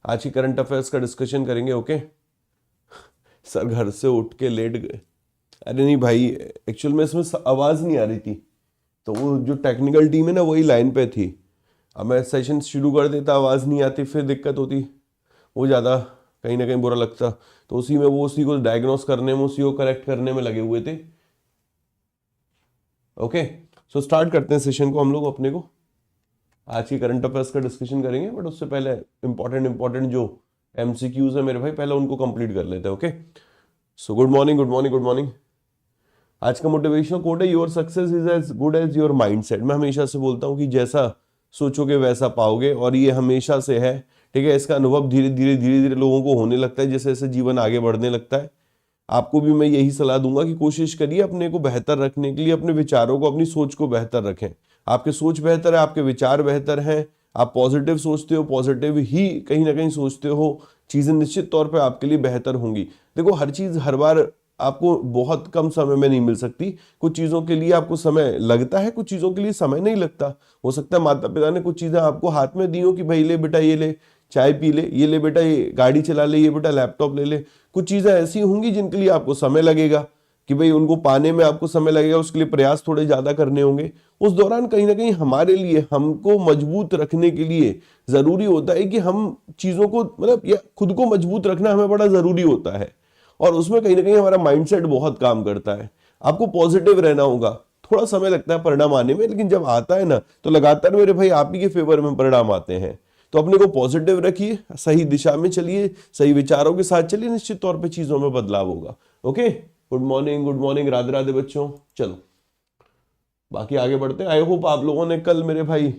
आज की current affairs का डिस्कशन करेंगे। ओके सर घर से उठ के लेट गए। अरे नहीं भाई, एक्चुअल में इसमें आवाज़ नहीं आ रही थी, तो वो जो टेक्निकल टीम है ना वही लाइन पे थी। अब मैं सेशन शुरू कर देता, आवाज़ नहीं आती, फिर दिक्कत होती, वो ज़्यादा कहीं ना कहीं बुरा लगता। तो उसी में वो उसी को डायग्नोस करने में, उसी को करेक्ट करने में लगे हुए थे। ओके सो स्टार्ट करते हैं सेशन को। हम लोग अपने को आज की करंट अफेयर्स का डिस्कशन करेंगे, बट उससे पहले इंपॉर्टेंट जो एमसीक्यूज है मेरे भाई, पहले उनको कंप्लीट कर लेते हैं। Okay so good morning good morning good morning. आज का मोटिवेशनल कोट है, your success is as good as your mindset. मैं हमेशा से बोलता हूँ कि जैसा सोचोगे वैसा पाओगे, और ये हमेशा से है। ठीक है, इसका अनुभव धीरे धीरे धीरे धीरे लोगों को होने लगता है जैसे जैसे जीवन आगे बढ़ने लगता है। आपको भी मैं यही सलाह दूंगा कि कोशिश करिए अपने को बेहतर रखने के लिए, अपने विचारों को, अपनी सोच को बेहतर रखें। आपके सोच बेहतर है, आपके विचार बेहतर हैं, आप पॉजिटिव सोचते हो, पॉजिटिव ही कहीं ना कहीं सोचते हो, चीज़ें निश्चित तौर पे आपके लिए बेहतर होंगी। देखो हर चीज़ हर बार आपको बहुत कम समय में नहीं मिल सकती। कुछ चीज़ों के लिए आपको समय लगता है, कुछ चीज़ों के लिए समय नहीं लगता। हो सकता है माता पिता ने कुछ चीज़ें आपको हाथ में दी हो कि भाई ले बेटा ये ले चाय पी ले, ये ले बेटा ये गाड़ी चला ले, ये बेटा लैपटॉप ले ले। कुछ चीज़ें ऐसी होंगी जिनके लिए आपको समय लगेगा, कि भाई उनको पाने में आपको समय लगेगा, उसके लिए प्रयास थोड़े ज़्यादा करने होंगे। उस दौरान कहीं ना कहीं हमारे लिए, हमको मजबूत रखने के लिए ज़रूरी होता है कि हम चीज़ों को, मतलब या खुद को मजबूत रखना हमें बड़ा ज़रूरी होता है। और उसमें कहीं ना कहीं हमारा माइंडसेट बहुत काम करता है। आपको पॉजिटिव रहना होगा। थोड़ा समय लगता है परिणाम आने में, लेकिन जब आता है ना तो लगातार मेरे भाई आप ही के फेवर में परिणाम आते हैं। तो अपने को पॉजिटिव रखिए, सही दिशा में चलिए, सही विचारों के साथ चलिए, निश्चित तौर पे चीजों में बदलाव होगा। Okay good morning Radhe Radhe बच्चों। चलो बाकी आगे बढ़ते हैं। आई होप आप लोगों ने कल मेरे भाई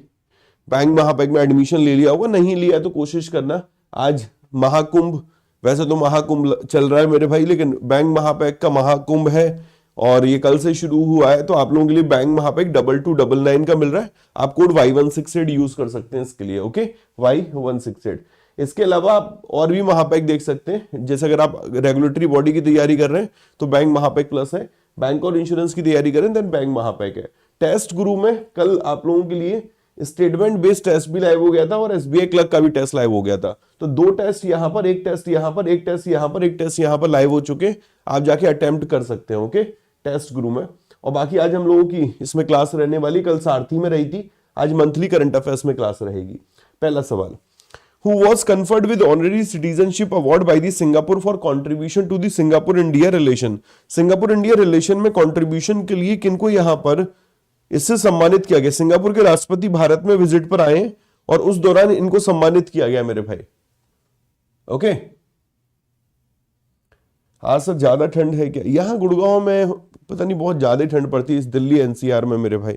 बैंक महापैक में एडमिशन ले लिया होगा। नहीं लिया तो कोशिश करना। आज महाकुंभ, वैसे तो महाकुंभ चल रहा है मेरे भाई, लेकिन बैंक महापैक का महाकुंभ है और ये कल से शुरू हुआ है। तो आप लोगों के लिए बैंक महापैक 2299 का मिल रहा है। आप कोड Y168 यूज कर सकते हैं इसके लिए। Okay Y168। इसके अलावा आप और भी महापैक देख सकते हैं। जैसे अगर आप रेगुलेटरी बॉडी की तैयारी कर रहे हैं तो बैंक महापैक प्लस है, बैंक और इंश्योरेंस की तैयारी करें देन बैंक महापैक है। टेस्ट गुरु में कल आप लोगों के लिए स्टेटमेंट बेस्ड टेस्ट भी लाइव हो गया था और एसबीआई क्लर्क का भी टेस्ट लाइव हो गया था। तो 2 टेस्ट यहां पर, एक टेस्ट यहां पर, एक टेस्ट यहां पर, एक टेस्ट यहां पर लाइव हो चुके। आप जाके अटेम्प्ट कर सकते हैं। ओके टेस्ट गुरु में। और बाकी आज हम लोगों की इसमें क्लास रहने वाली, कल सारथी में रही थी, आज मंथली करंट अफेयर्स में क्लास रहेगी। पहला सवाल, who was conferred with honorary citizenship award by the Singapore for contribution to the Singapore India relation। Singapore India relation में कंट्रीब्यूशन के लिए किनको यहां पर इससे सम्मानित किया गया। सिंगापुर के राष्ट्रपति भारत में विजिट पर आए और उस दौरान इनको सम्मानित किया गया मेरे भाई। ओके हाँ सर ज्यादा ठंड है क्या? यहां गुड़गांव में पता नहीं, बहुत ज्यादा ठंड पड़ती है इस दिल्ली एनसीआर में मेरे भाई।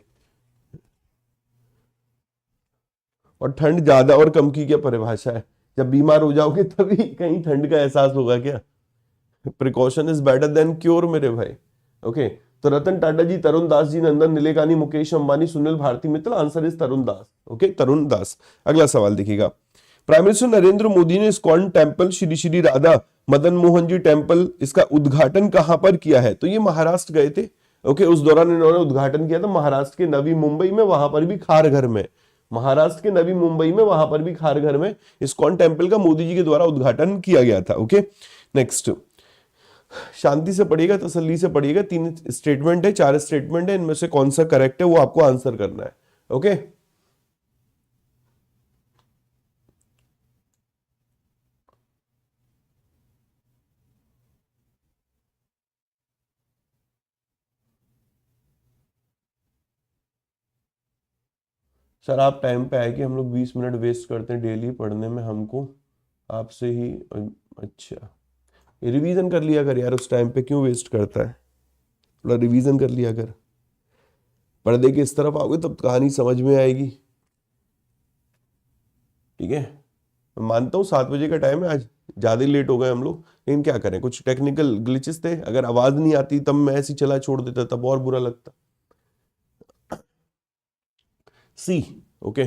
और ठंड ज्यादा और कम की क्या परिभाषा है? जब बीमार हो जाओगे तभी कहीं ठंड का एहसास होगा क्या? Precaution is better than cure मेरे भाई। ओके तो Ratan Tata ji, Tarun Das ji, Nandan Nilekani, Mukesh Ambani, Sunil Bharti Mittal. Answer is Tarun Das. Okay Tarun Das. अगला सवाल देखिएगा। प्राइम मिनिस्टर नरेंद्र मोदी ने इस्कॉन टेम्पल श्री श्री राधा मदन मोहन जी टेम्पल, इसका उद्घाटन कहां पर किया है? तो ये महाराष्ट्र गए थे। ओके उस दौरान इन्होंने उद्घाटन किया था महाराष्ट्र के नवी मुंबई में, वहां पर भी खारघर में। महाराष्ट्र के नवी मुंबई में, वहां पर भी खारघर में इस्कॉन टेम्पल का मोदी जी के द्वारा उद्घाटन किया गया था। ओके नेक्स्ट, शांति से पढ़िएगा, तसल्ली से पढ़िएगा। 3 स्टेटमेंट है, 4 स्टेटमेंट है, इनमें से कौन सा करेक्ट है वो आपको आंसर करना है। ओके सर आप टाइम पे आए कि हम लोग 20 मिनट वेस्ट करते हैं डेली पढ़ने में, हमको आपसे ही। अच्छा रिवीजन कर लिया कर यार, उस टाइम पे क्यों वेस्ट करता है? थोड़ा रिवीजन कर लिया कर। पर्दे के इस तरफ आओगे तब कहानी समझ में आएगी। ठीक है मैं मानता हूँ 7 बजे का टाइम है, आज ज़्यादा ही लेट हो गए हम लोग, लेकिन क्या करें, कुछ टेक्निकल ग्लिचेस थे। अगर आवाज़ नहीं आती तब मैं ऐसी चला छोड़ देता, तब और बुरा लगता। सी ओके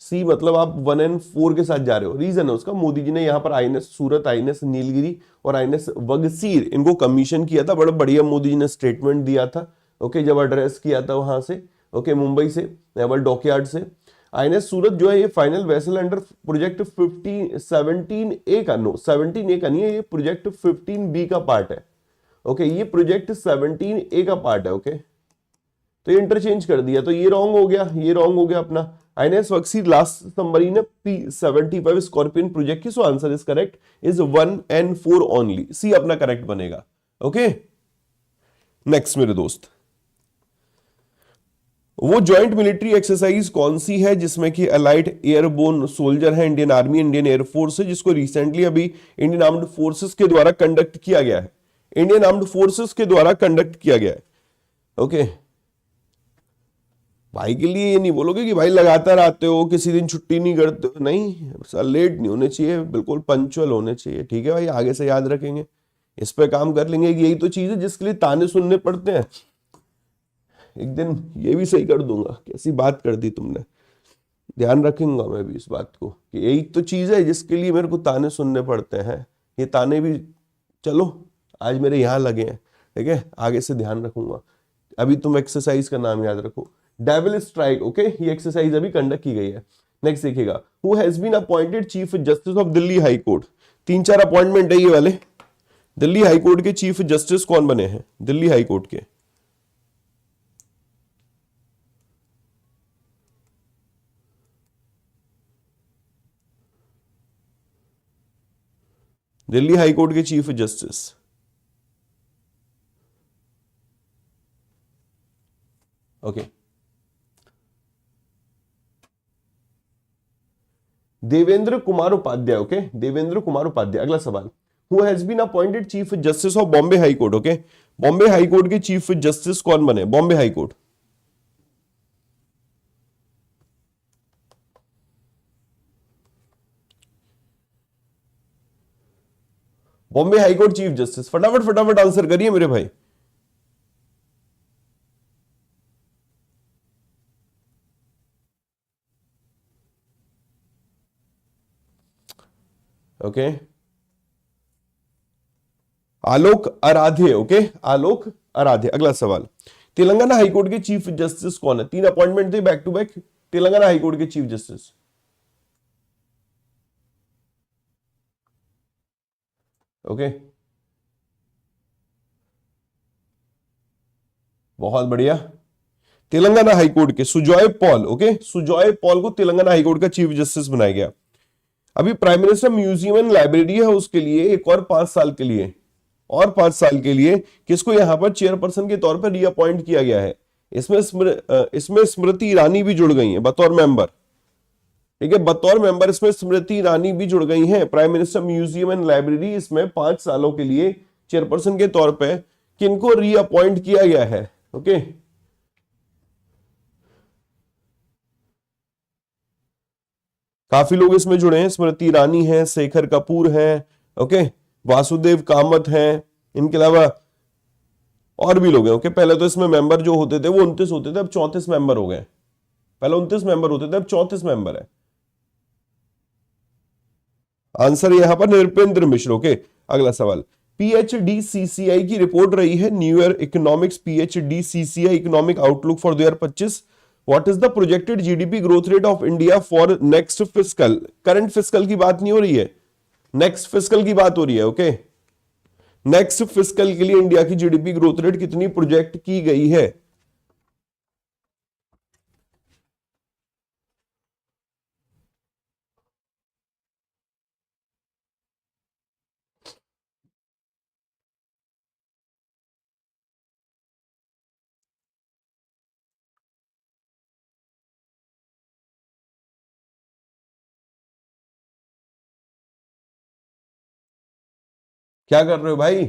सी मतलब आप 1 and 4 के साथ जा रहे हो। रीजन है उसका, मोदी जी ने यहाँ पर आईएनएस सूरत, आईएनएस नीलगिरी और आईएनएस वगसीर इनको कमीशन किया था। बड़ा बढ़िया मोदी जी ने स्टेटमेंट दिया था। ओके जब एड्रेस किया था वहां से, ओके मुंबई से, नेवल डॉकयार्ड से। आईएनएस सूरत जो है ये final vessel under project 17A का, नो 17A का नहीं है, ये प्रोजेक्ट 15B का पार्ट है। ओके, ये प्रोजेक्ट 17A का पार्ट है। ओके, तो ये इंटरचेंज कर दिया, तो ये रॉन्ग हो गया, ये रॉन्ग हो गया अपना। आईएनएस वक्सी लास्ट सबमरीन है P75 स्कॉर्पियन प्रोजेक्ट की, so answer is correct is 1 and 4 only, C अपना करेक्ट बनेगा। ओके, नेक्स्ट मेरे दोस्त, वो ज्वाइंट मिलिट्री एक्सरसाइज कौन सी है जिसमें कि अलाइड एयरबोर्न सोल्जर है, इंडियन आर्मी, इंडियन एयरफोर्स है, जिसको रिसेंटली अभी इंडियन आर्म्ड फोर्सेस के द्वारा कंडक्ट किया गया है, इंडियन आर्म्ड फोर्सेस के द्वारा कंडक्ट किया गया है। ओके, भाई के लिए ये नहीं बोलोगे कि भाई लगातार आते हो, किसी दिन छुट्टी नहीं करते हो, नहीं सर, लेट नहीं होने चाहिए, बिल्कुल पंक्चुअल होने चाहिए। ठीक है भाई, आगे से याद रखेंगे, इस पे काम कर लेंगे। यही तो चीज है जिसके लिए ताने सुनने पड़ते हैं। एक दिन ये भी सही कर दूंगा, कैसी बात कर दी तुमने, ध्यान रखूंगा मैं भी इस बात को कि यही तो चीज है जिसके लिए मेरे को ताने सुनने पड़ते हैं। ये ताने भी चलो आज मेरे यहाँ लगे हैं, ठीक है, आगे से ध्यान रखूंगा। अभी तुम एक्सरसाइज का नाम याद रखो, डेविल स्ट्राइक। ओके, ये एक्सरसाइज अभी कंडक्ट की गई है। नेक्स्ट देखिएगा, who has been appointed chief justice of Delhi high court. 3-4 appointment है ये वाले। दिल्ली हाई कोर्ट के चीफ जस्टिस कौन बने हैं दिल्ली हाई कोर्ट के? दिल्ली हाई कोर्ट के chief justice, okay, Devendra Kumar Upadhyay. Okay, Devendra Kumar Upadhyay. अगला सवाल, who has been appointed chief justice of Bombay high court. Okay, Bombay high court के चीफ जस्टिस कौन बने Bombay high court? Bombay high court chief justice, फटाफट फटाफट आंसर करिए मेरे भाई। ओके, आलोक आराध्य। ओके, आलोक आराध्य। अगला सवाल, तेलंगाना हाईकोर्ट के चीफ जस्टिस कौन है? 3 अपॉइंटमेंट थे back to back, Telangana high court के चीफ जस्टिस। ओके, बहुत बढ़िया। तेलंगाना हाईकोर्ट के सुजॉय पॉल। ओके, सुजॉय पॉल को तेलंगाना हाईकोर्ट का चीफ जस्टिस बनाया गया। अभी prime minister museum and library है, उसके लिए एक और 5 साल के लिए, और 5 साल के लिए किसको यहां पर चेयरपर्सन के तौर पर रीअपॉइंट किया गया है? इसमें स्मृति ईरानी भी जुड़ गई है बतौर मेंबर। ठीक है, बतौर मेंबर इसमें स्मृति ईरानी भी जुड़ गई हैं। Prime minister museum and library, इसमें 5 सालों के लिए चेयरपर्सन के तौर पे किनको रीअपॉइंट किया गया है? ओके, काफी लोग इसमें जुड़े हैं, स्मृति ईरानी है, शेखर कपूर है, ओके, वासुदेव कामत है, इनके अलावा और भी लोग हैं। ओके, पहले तो इसमें मेंबर जो होते थे वो 29 होते थे, अब 34 मेंबर हो गए। पहले 29 मेंबर होते थे, अब 34 मेंबर है। आंसर यहां पर नृपेंद्र मिश्र। ओके, अगला सवाल, PHDCCI की रिपोर्ट रही है new year economics, PHDCCI economic outlook for 2025। What is the projected GDP growth rate of India for next fiscal? Current fiscal की बात नहीं हो रही है, नेक्स्ट फिस्कल की बात हो रही है। ओके, नेक्स्ट फिस्कल के लिए इंडिया की जीडीपी ग्रोथ रेट कितनी प्रोजेक्ट की गई है? क्या कर रहे हो भाई?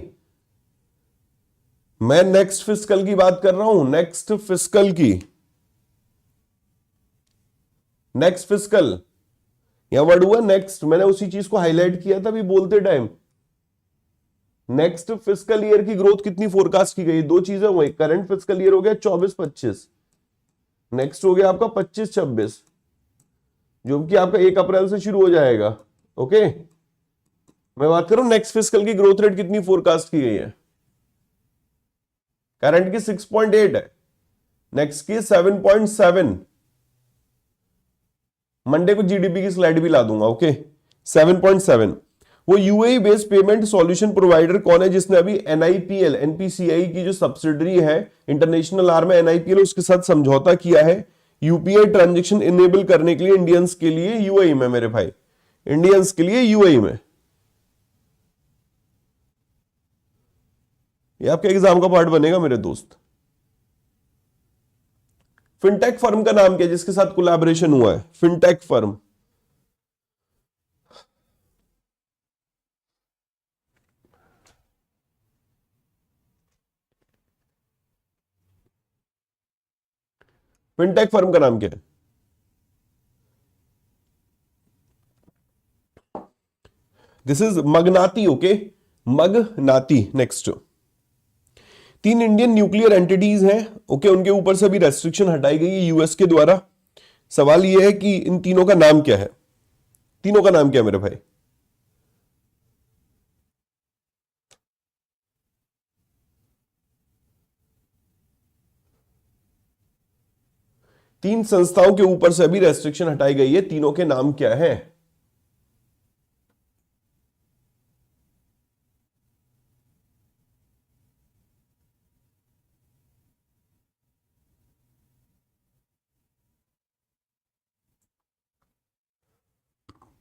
मैं नेक्स्ट फिस्कल की बात कर रहा हूं, नेक्स्ट फिस्कल की, नेक्स्ट फिस्कल, यहां वर्ड हुआ नेक्स्ट, मैंने उसी चीज को हाईलाइट किया था अभी बोलते टाइम। नेक्स्ट फिस्कल ईयर की ग्रोथ कितनी फोरकास्ट की गई? 2 चीजें हुई, करंट फिस्कल ईयर हो गया 24-25, नेक्स्ट हो गया आपका 25-26, जो कि आपका 1 अप्रैल से शुरू हो जाएगा। ओके, मैं बात करूं नेक्स्ट फिस्कल की ग्रोथ रेट कितनी फोरकास्ट की गई है? करंट की 6.8 है, नेक्स्ट की 7.7, मंडे को जीडीपी की स्लाइड भी ला दूंगा। ओके 7.7 वो UAE based payment solution provider कौन है जिसने अभी एनआईपीएल एनपीसीआई की जो सब्सिडरी है इंटरनेशनल आर्म है एनआईपीएल उसके साथ समझौता किया है यूपीआई ट्रांजैक्शन इनेबल करने के लिए इंडियंस के लिए यूएई में मेरे भाई, इंडियंस के लिए यूएई में। ये आपके एग्जाम का पार्ट बनेगा मेरे दोस्त। फिनटेक फर्म का नाम क्या है जिसके साथ कोलैबोरेशन हुआ है? फिनटेक फर्म, फिनटेक फर्म का नाम क्या है? दिस इज मगनाती। ओके मगनाती। नेक्स्ट 3 इंडियन न्यूक्लियर एंटिटीज हैं। ओके उनके ऊपर से भी रेस्ट्रिक्शन हटाई गई है यूएस के द्वारा। सवाल यह है कि इन तीनों का नाम क्या है? तीनों का नाम क्या है मेरे भाई? तीन संस्थाओं के ऊपर से अभी रेस्ट्रिक्शन हटाई गई है, तीनों के नाम क्या है?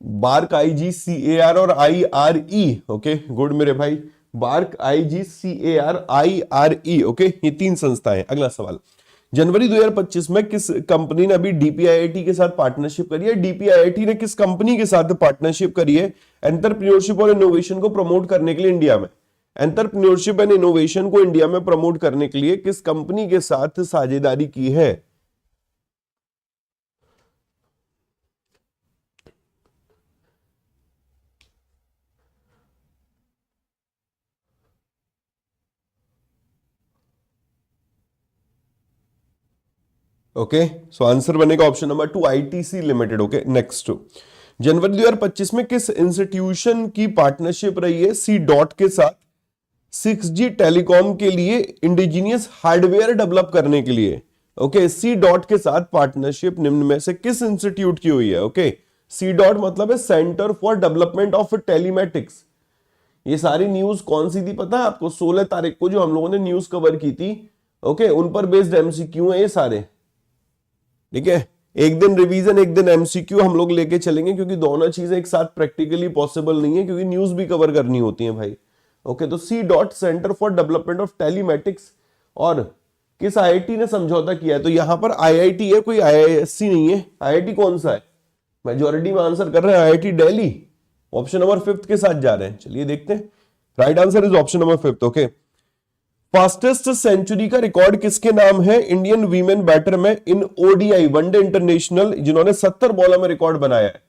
बार्क IGCAR और IRE। ओके गुड मेरे भाई, बार्क IGCAR IRE। ओके ये तीन संस्थाएं। अगला सवाल, जनवरी 2025 में किस कंपनी ने अभी डीपीआईआईटी के साथ पार्टनरशिप करी है? डीपीआईआईटी ने किस कंपनी के साथ पार्टनरशिप करी है एंटरप्रेन्योरशिप और इनोवेशन को प्रमोट करने के लिए इंडिया में? एंटरप्रेन्योरशिप एंड इनोवेशन को इंडिया में प्रमोट करने के लिए किस कंपनी के साथ साझेदारी की है? ओके सो आंसर बनेगा option number 2 ITC limited. Okay next, जनवरी 2025 में किस इंस्टीट्यूशन की पार्टनरशिप रही है सी डॉट के साथ 6G टेलीकॉम के लिए इंडिजीनियस हार्डवेयर डेवलप करने के लिए? ओके सी डॉट के साथ पार्टनरशिप निम्न में से किस इंस्टीट्यूट की हुई है? ओके सी डॉट मतलब है centre for development of telematics. ये सारी न्यूज कौन सी थी पता है आपको? 16 तारीख को जो हम लोगों ने न्यूज कवर की थी। ओके उन पर बेस्ड एमसीक्यू है ये सारे। ठीक है एक दिन रिवीजन एक दिन एमसीक्यू हम लोग लेके चलेंगे क्योंकि दोनों चीजें एक साथ प्रैक्टिकली पॉसिबल नहीं है क्योंकि न्यूज भी कवर करनी होती है भाई। ओके तो C dot centre for development of telematics और किस आईआईटी ने समझौता किया है? तो यहां पर आईआईटी है, कोई आईआईएससी नहीं है। आईआईटी कौन सा है? मेजोरिटी में आंसर कर रहे हैं आईआईटी दिल्ली। ऑप्शन नंबर 5 के साथ जा रहे हैं। चलिए देखते हैं, right answer is option number 5। Okay fastest century का रिकॉर्ड किसके नाम है इंडियन वीमेन बैटर में इन ओडीआई वनडे इंटरनेशनल, जिन्होंने 70 बॉलों में रिकॉर्ड बनाया है?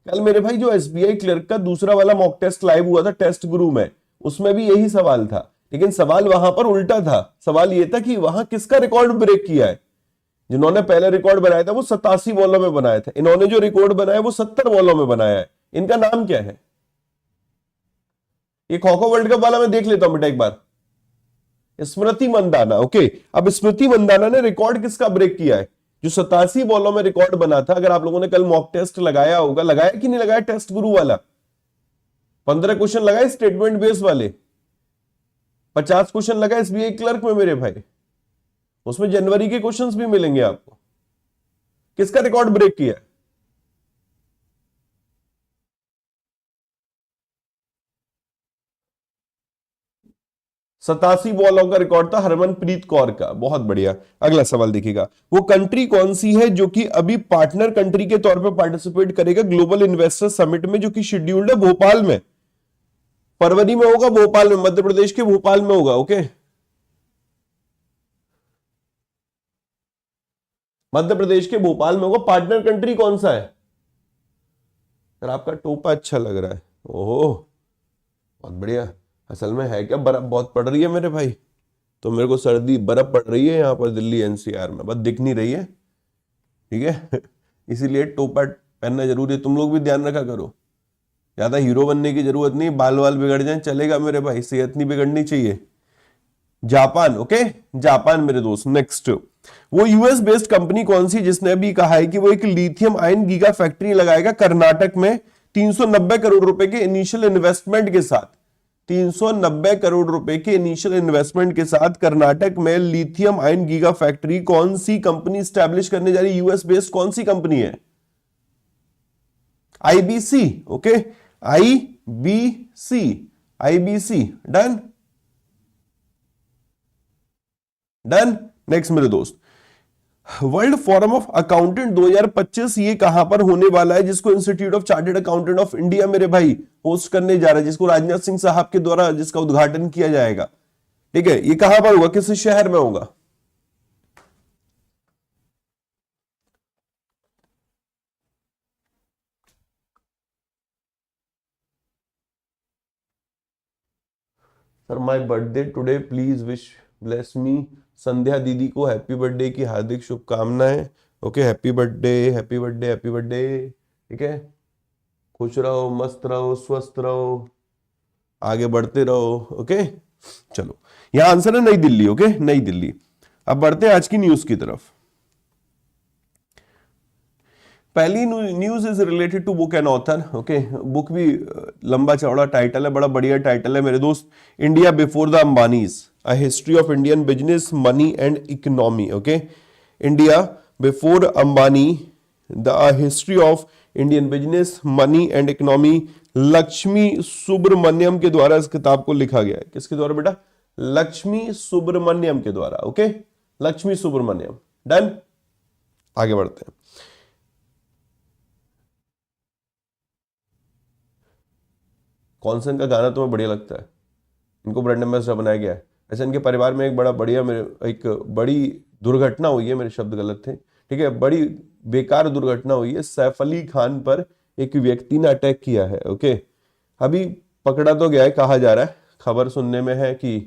कल मेरे भाई जो एसबीआई क्लर्क का दूसरा वाला मॉक टेस्ट लाइव हुआ था टेस्ट गुरु में, उसमें भी यही सवाल था, लेकिन सवाल वहां पर उल्टा था। सवाल यह था कि वहां किसका रिकॉर्ड ब्रेक किया है? जिन्होंने पहले रिकॉर्ड बनाया था वो 87 बॉलों में बनाया था, इन्होंने जो रिकॉर्ड बनाया वो 70 बॉलों में बनाया है। इनका नाम क्या है? ये खो खो वर्ल्ड कप वाला मैं देख लेता हूं बेटा एक बार। स्मृति मंदाना। ओके अब स्मृति मंदाना ने रिकॉर्ड किसका ब्रेक किया है? जो 87 बॉलों में रिकॉर्ड बना था। अगर आप लोगों ने कल मॉक टेस्ट लगाया होगा, लगाया कि नहीं लगाया टेस्ट गुरु वाला? 15 क्वेश्चन लगाए स्टेटमेंट बेस वाले, 50 क्वेश्चन लगाए एसबीआई क्लर्क में मेरे भाई। उसमें जनवरी के क्वेश्चंस भी मिलेंगे आपको। किसका रिकॉर्ड ब्रेक किया? सतासी बॉलों का रिकॉर्ड था हरमनप्रीत कौर का। बहुत बढ़िया। अगला सवाल देखिएगा, वो कंट्री कौन सी है जो कि अभी पार्टनर कंट्री के तौर पर पार्टिसिपेट करेगा ग्लोबल इन्वेस्टर समिट में, जो कि शेड्यूल्ड है भोपाल में? फरवरी में होगा भोपाल में, मध्य प्रदेश के भोपाल में होगा। ओके मध्य प्रदेश के भोपाल में होगा। पार्टनर कंट्री कौन सा है? अगर आपका टोपा अच्छा लग रहा है। ओहो बहुत बढ़िया। असल में है क्या, बर्फ बहुत पड़ रही है मेरे भाई, तो मेरे को सर्दी बर्फ पड़ रही है यहाँ पर दिल्ली एनसीआर में, बस दिख नहीं रही है। ठीक है इसीलिए टोपा पहनना जरूरी है। तुम लोग भी ध्यान रखा करो, ज्यादा हीरो बनने की जरूरत नहीं, बाल वाल बिगड़ जाए चलेगा मेरे भाई, सेहत नहीं बिगड़नी चाहिए। जापान। ओके जापान मेरे दोस्त। नेक्स्ट वो यूएस बेस्ड कंपनी कौन सी जिसने अभी कहा है कि वो एक लिथियम आयन गीगा फैक्ट्री लगाएगा कर्नाटक में 390 करोड़ रुपए के इनिशियल इन्वेस्टमेंट के साथ। 390 करोड़ रुपए के इनिशियल इन्वेस्टमेंट के साथ कर्नाटक में लिथियम आयन गीगा फैक्ट्री कौन सी कंपनी स्टैब्लिश करने जा रही है? यूएस बेस्ड कौन सी कंपनी है? IBC. Okay, IBC, IBC. Done done. Next मेरे दोस्त, वर्ल्ड फोरम ऑफ अकाउंटेंट 2025 ये कहां पर होने वाला है, जिसको institute of chartered accountant of India मेरे भाई होस्ट करने जा रहा है, जिसको राजनाथ सिंह साहब के द्वारा जिसका उद्घाटन किया जाएगा। ठीक है, ये कहां पर होगा, किस शहर में होगा? Sir my birthday today, please wish bless me. Sandhya दीदी को हैप्पी बर्थडे की हार्दिक शुभकामनाएं। Okay, happy birthday, happy birthday, happy birthday. ठीक है, खुश रहो, मस्त रहो, स्वस्थ रहो, आगे बढ़ते रहो। ओके, चलो यहां आंसर है नई दिल्ली। ओके, नई दिल्ली। अब बढ़ते हैं आज की न्यूज की तरफ। पहली news is related to book and author. Okay, book भी लंबा चौड़ा टाइटल है, बड़ा बढ़िया टाइटल है मेरे दोस्त। India before the Ambanis, a history of Indian business, money and economy. Okay, India before Ambani, the history of Indian business, money and economy. Lakshmi Subramanian के द्वारा इस किताब को लिखा गया है। किसके द्वारा बेटा? लक्ष्मी सुब्रमण्यम के द्वारा। ओके, लक्ष्मी सुब्रमण्यम। डन, आगे बढ़ते हैं। कौन सा इनका गाना तुम्हें बढ़िया लगता है? इनको ब्रांड एम्बेसडर बनाया गया है। ऐसा इनके परिवार में एक बड़ा बढ़िया एक बड़ी दुर्घटना हुई है, मेरे शब्द गलत थे। ठीक है, बड़ी बेकार दुर्घटना हुई है। सैफ अली खान पर एक व्यक्ति ने अटैक किया है। ओके, अभी पकड़ा तो गया है, कहा जा रहा है, खबर सुनने में है कि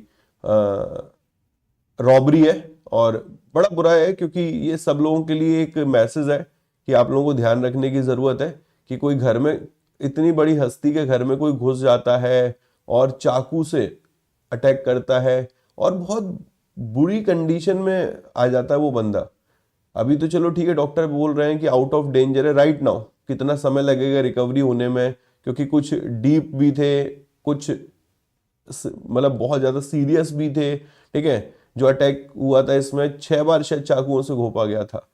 रॉबरी है और बड़ा बुरा है, क्योंकि ये सब लोगों के लिए एक मैसेज है कि आप लोगों को ध्यान रखने की जरूरत है कि कोई घर में, इतनी बड़ी हस्ती के घर में कोई घुस जाता है और चाकू से अटैक करता है और बहुत बुरी कंडीशन में आ जाता है वो बंदा। अभी तो चलो ठीक है, डॉक्टर बोल रहे हैं कि आउट ऑफ डेंजर है राइट नाउ। कितना समय लगेगा रिकवरी होने में, क्योंकि कुछ डीप भी थे, कुछ मतलब बहुत ज्यादा सीरियस भी थे। ठीक है, जो अटैक हुआ था इसमें 6 बार शायद चाकुओं से घोंपा गया था।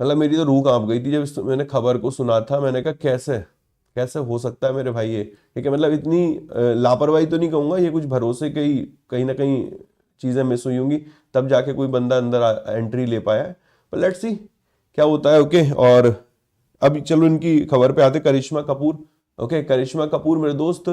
मतलब मेरी तो रूह कांप गई थी जब मैंने खबर को सुना था। मैंने कहा कैसे कैसे हो सकता है मेरे भाई ये। ठीक है, मतलब इतनी लापरवाही तो नहीं कहूंगा, ये कुछ भरोसे की कहीं ना कहीं चीजें मिस हुई होंगी, तब जाके कोई बंदा अंदर एंट्री ले पाया है। पर लेट्स सी क्या होता है। ओके, और अभी चलो इनकी खबर पे आते। करिश्मा कपूर। ओके, करिश्मा कपूर मेरे दोस्त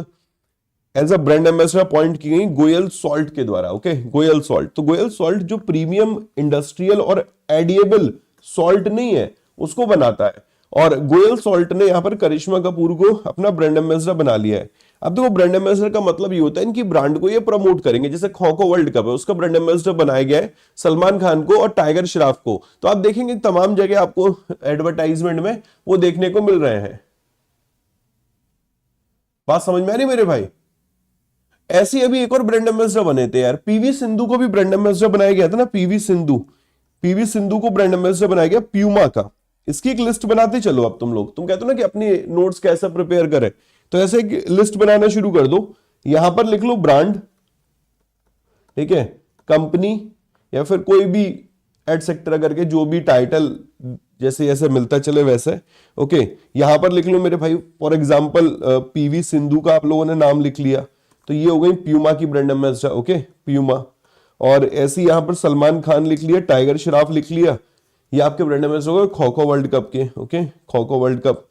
as a brand ambassador appoint की गई गोयल सॉल्ट के द्वारा। Okay, Goyal salt. तो गोयल सॉल्ट जो प्रीमियम इंडस्ट्रियल और एडिएबल सॉल्ट नहीं है उसको बनाता है, और गोयल सॉल्ट ने यहां पर करिश्मा कपूर को अपना ब्रांड एम्बेसडर बना लिया है। अब देखो, ब्रांड एम्बेसडर का मतलब ये होता है इनकी ब्रांड को ये प्रमोट करेंगे। जैसे खो खो वर्ल्ड कप है, उसका ब्रांड एम्बेसडर बनाया गया है सलमान खान को और टाइगर श्रॉफ को। तो आप देखेंगे तमाम जगह आपको एडवर्टाइजमेंट में वो देखने को मिल रहे हैं। बात समझ में आ रही मेरे भाई? ऐसी अभी एक और ब्रांड एम्बेसडर बने थे यार, पीवी सिंधु को भी ब्रांड एम्बेसडर बनाया गया था ना। पीवी सिंधु को ब्रांड एम्बेसडर बनाया गया प्यूमा का। इसकी एक लिस्ट बनाते चलो। अब तुम लोग, तुम कहते हो ना कि अपनी नोट्स कैसे प्रिपेयर करें, तो ऐसे एक लिस्ट बनाना शुरू कर दो। यहां पर लिख लो ब्रांड, ठीक है, कंपनी, या फिर कोई भी एटसेट्रा करके जो भी टाइटल जैसे जैसे मिलता चले वैसे। ओके, यहां पर लिख लो मेरे भाई, फॉर एग्जांपल पीवी सिंधु का आप लोगों ने नाम लिख लिया, तो ये हो गई प्यूमा की ब्रांड एम्बेसडर। Okay, Puma. और ऐसे यहां पर सलमान खान लिख लिया, टाइगर श्रॉफ लिख लिया, ये आपके ब्रांड एम्बेसडर हो गए खो खो वर्ल्ड कप के। Okay, kho kho world cup.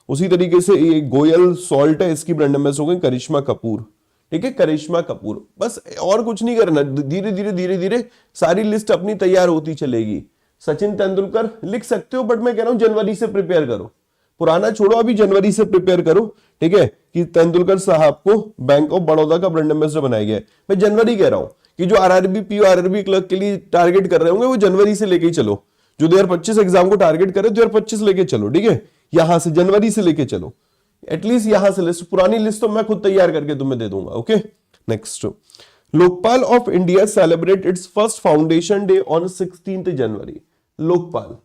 उसी तरीके से ये गोयल सॉल्ट है, इसकी ब्रांड एम्बेसडर हो गई करिश्मा कपूर। ठीक है, करिश्मा कपूर। बस और कुछ नहीं करना, धीरे धीरे सारी लिस्ट अपनी तैयार होती चलेगी। सचिन तेंदुलकर लिख सकते हो, बट मैं कह रहा हूं जनवरी से प्रिपेयर करो, पुराना छोड़ो, अभी जनवरी से प्रिपेयर करो। ठीक है, कि तेंदुलकर साहब को बैंक ऑफ बड़ौदा का ब्रांड एम्बेसडर बनाया गया है। मैं जनवरी कह रहा हूं कि जो आरआरबी पीओ आरआरबी क्लर्क के लिए टारगेट कर रहे होंगे वो जनवरी से लेके ही चलो। जो 2025 एग्जाम को टारगेट करे 2025 लेके चलो। ठीक है, यहां से जनवरी से लेके चलो, एटलीस्ट यहां से लिस्ट। पुरानी लिस्ट तो मैं खुद तैयार करके तुम्हें दे दूंगा। Okay, next Lokpal of India celebrate it's first foundation day on 16 जनवरी। लोकपाल,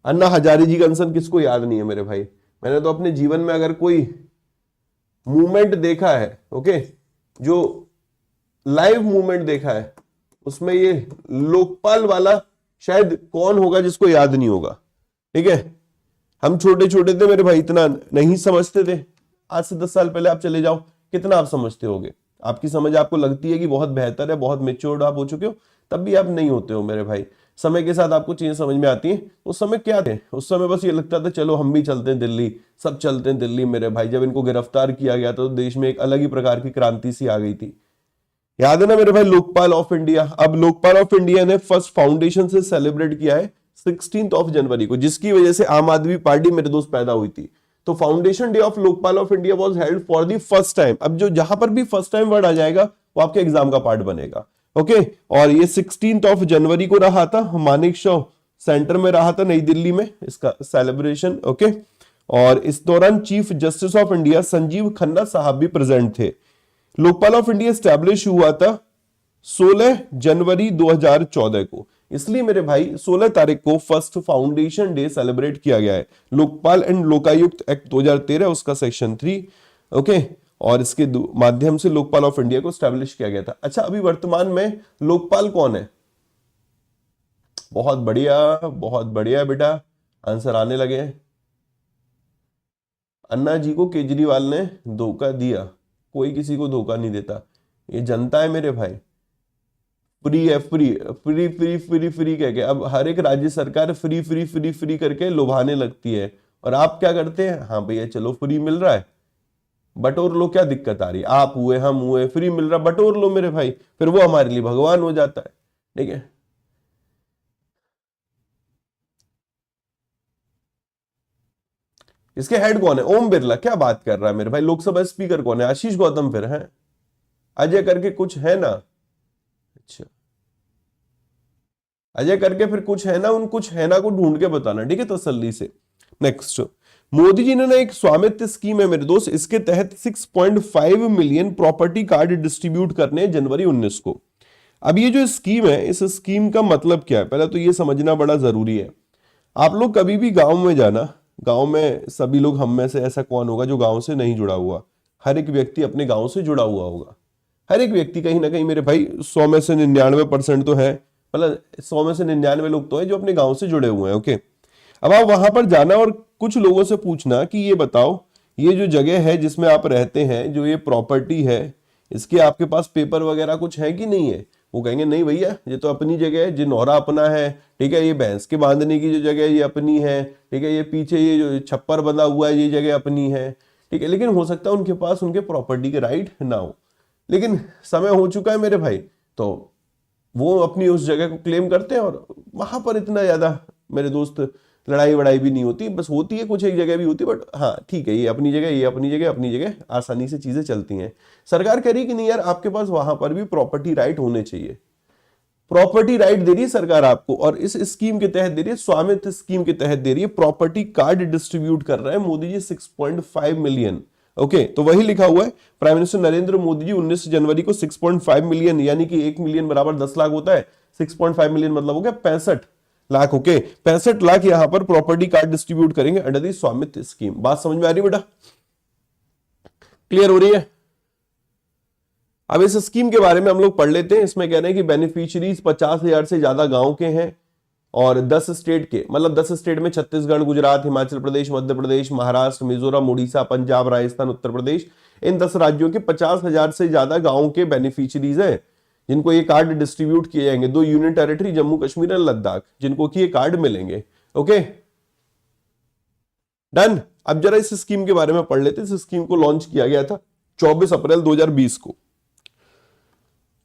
अन्ना हजारे जी का अनशन किसको याद नहीं है मेरे भाई। मैंने तो अपने जीवन में अगर कोई मूवमेंट देखा है, ओके, जो लाइव मूवमेंट देखा है, उसमें ये लोकपाल वाला शायद कौन होगा जिसको याद नहीं होगा। ठीक है, हम छोटे छोटे थे मेरे भाई, इतना नहीं समझते थे। आज से 10 साल पहले आप चले जाओ, कितना आप समझते होगे। आपकी समझ आपको लगती है कि बहुत बेहतर है, बहुत मेच्योर्ड आप हो चुके हो, तब भी आप नहीं होते हो मेरे भाई। समय के साथ आपको चीजें समझ में आती हैं। उस समय क्या थे, उस समय बस ये लगता था चलो हम भी चलते हैं दिल्ली, सब चलते हैं दिल्ली मेरे भाई। जब इनको गिरफ्तार किया गया तो देश में एक अलग ही प्रकार की क्रांति सी आ गई थी। याद है ना मेरे भाई, लोकपाल ऑफ इंडिया। अब लोकपाल ऑफ इंडिया ने फर्स्ट फाउंडेशन से सेलिब्रेट किया है 16 जनवरी को, जिसकी वजह से आम आदमी पार्टी मेरे दोस्त पैदा हुई थी। तो foundation day of Lokpal of India was held for the first time. अब जो जहां पर भी फर्स्ट टाइम वर्ड आ जाएगा वो आपके एग्जाम का पार्ट बनेगा। ओके, और ये 16 जनवरी को रहा था, मानेकशॉ सेंटर में रहा था नई दिल्ली में इसका सेलिब्रेशन। ओके, और इस दौरान chief justice of India Sanjeev Khanna साहब भी प्रेजेंट थे। लोकपाल ऑफ इंडिया स्टैब्लिश हुआ था 16 जनवरी 2014 को, इसलिए मेरे भाई 16 तारीख को फर्स्ट फाउंडेशन डे सेलिब्रेट किया गया है। लोकपाल एंड लोकायुक्त एक्ट 2013 उसका सेक्शन 3, ओके, और इसके माध्यम से लोकपाल ऑफ इंडिया को स्टैब्लिश किया गया था। अच्छा, अभी वर्तमान में लोकपाल कौन है? बहुत बढ़िया बेटा, आंसर आने लगे। अन्ना जी को केजरीवाल ने धोखा दिया, कोई किसी को धोखा नहीं देता, ये जनता है मेरे भाई। फ्री है, free free free free free कह के अब हर एक राज्य सरकार फ्री फ्री फ्री फ्री करके लुभाने लगती है, और आप क्या करते हैं? हाँ भैया चलो फ्री मिल रहा है, बटोर लो, क्या दिक्कत आ रही है? आप हुए हम हुए, फ्री मिल रहा बटोर लो मेरे भाई, फिर वो हमारे लिए भगवान हो जाता है। ठीक है, इसके हेड कौन है? ओम बिरला। क्या बात कर रहा है मेरे भाई, लोकसभा स्पीकर कौन है? आशीष गौतम फिर है, अजय करके कुछ है ना। अच्छा, अजय करके फिर कुछ है ना, उन कुछ है ना को ढूंढ के बताना, ठीक है, तसल्ली से। नेक्स्ट, मोदी जी ने ना एक स्वामित्व स्कीम है मेरे दोस्त, इसके तहत 6.5 मिलियन प्रॉपर्टी कार्ड डिस्ट्रीब्यूट करने हैं जनवरी 19 को। अब ये जो स्कीम है, इस स्कीम का मतलब क्या है पहले तो ये समझना बड़ा जरूरी है। आप लोग कभी भी गांव में जाना, गांव में सभी लोग, हम में से ऐसा कौन होगा जो गांव से नहीं जुड़ा हुआ? हर एक व्यक्ति अपने गांव से जुड़ा हुआ होगा, हर एक व्यक्ति कहीं ना कहीं मेरे भाई। 100 में से 99% तो है, मतलब 100 में से 99 लोग तो है जो अपने गांव से जुड़े हुए हैं। ओके, अब आप वहां पर जाना और कुछ लोगों से पूछना कि ये बताओ, ये जो जगह है जिसमें आप रहते हैं, जो ये प्रॉपर्टी है, इसके आपके पास पेपर वगैरह कुछ है कि नहीं है? वो कहेंगे नहीं भैया ये तो अपनी जगह है, जी नौरा अपना है, ठीक है, ये भैंस के बांधने की जो जगह है ये अपनी है, ठीक है, ये पीछे ये जो छप्पर बंधा हुआ है ये जगह अपनी है, ठीक है। लेकिन हो सकता है उनके पास उनके प्रॉपर्टी के राइट ना हो, लेकिन समय हो चुका है मेरे भाई, तो वो अपनी उस जगह को क्लेम करते हैं, और वहां पर इतना ज्यादा मेरे दोस्त लड़ाई वड़ाई भी नहीं होती, बस होती है कुछ एक जगह भी होती है, बट हाँ ठीक है, ये अपनी जगह, ये अपनी जगह, अपनी जगह आसानी से चीजें चलती हैं। सरकार कह रही कि नहीं यार, आपके पास वहां पर भी प्रॉपर्टी राइट होने चाहिए। प्रॉपर्टी राइट दे रही है सरकार आपको, और इस स्कीम के तहत दे रही है, स्वामित्व स्कीम के तहत दे रही है। प्रॉपर्टी कार्ड डिस्ट्रीब्यूट कर रहे हैं मोदी जी 6.5 मिलियन। ओके, तो वही लिखा हुआ है, प्राइम मिनिस्टर नरेंद्र मोदी जी 19 जनवरी को 6.5 मिलियन, यानी कि 1 मिलियन बराबर 10 लाख होता है, 6.5 मिलियन मतलब हो गया 65 लाख। ओके, 65 लाख यहां पर प्रॉपर्टी कार्ड डिस्ट्रीब्यूट करेंगे अंडर दी स्वामित्व स्कीम। बात समझ में आ रही है बेटा? क्लियर हो रही है? अब इस स्कीम के बारे में हम लोग पढ़ लेते हैं। इसमें कह रहे हैं कि बेनिफिशियरीज 50,000 से ज्यादा गांव के हैं, और 10 स्टेट के, मतलब 10 स्टेट में छत्तीसगढ़, गुजरात, हिमाचल प्रदेश, मध्य प्रदेश, महाराष्ट्र, मिजोरम, उड़ीसा, पंजाब, राजस्थान, उत्तर प्रदेश, इन 10 राज्यों के 50,000 से ज्यादा गांव के बेनिफिशियरीज हैं जिनको ये कार्ड डिस्ट्रीब्यूट किए जाएंगे। 2 यूनियन टेरिटरी जम्मू कश्मीर और लद्दाख, जिनको कि ये कार्ड मिलेंगे। Okay, done. अब जरा इस स्कीम के बारे में पढ़ लेते हैं। इस स्कीम को लॉन्च किया गया था 24 अप्रैल 2020 को।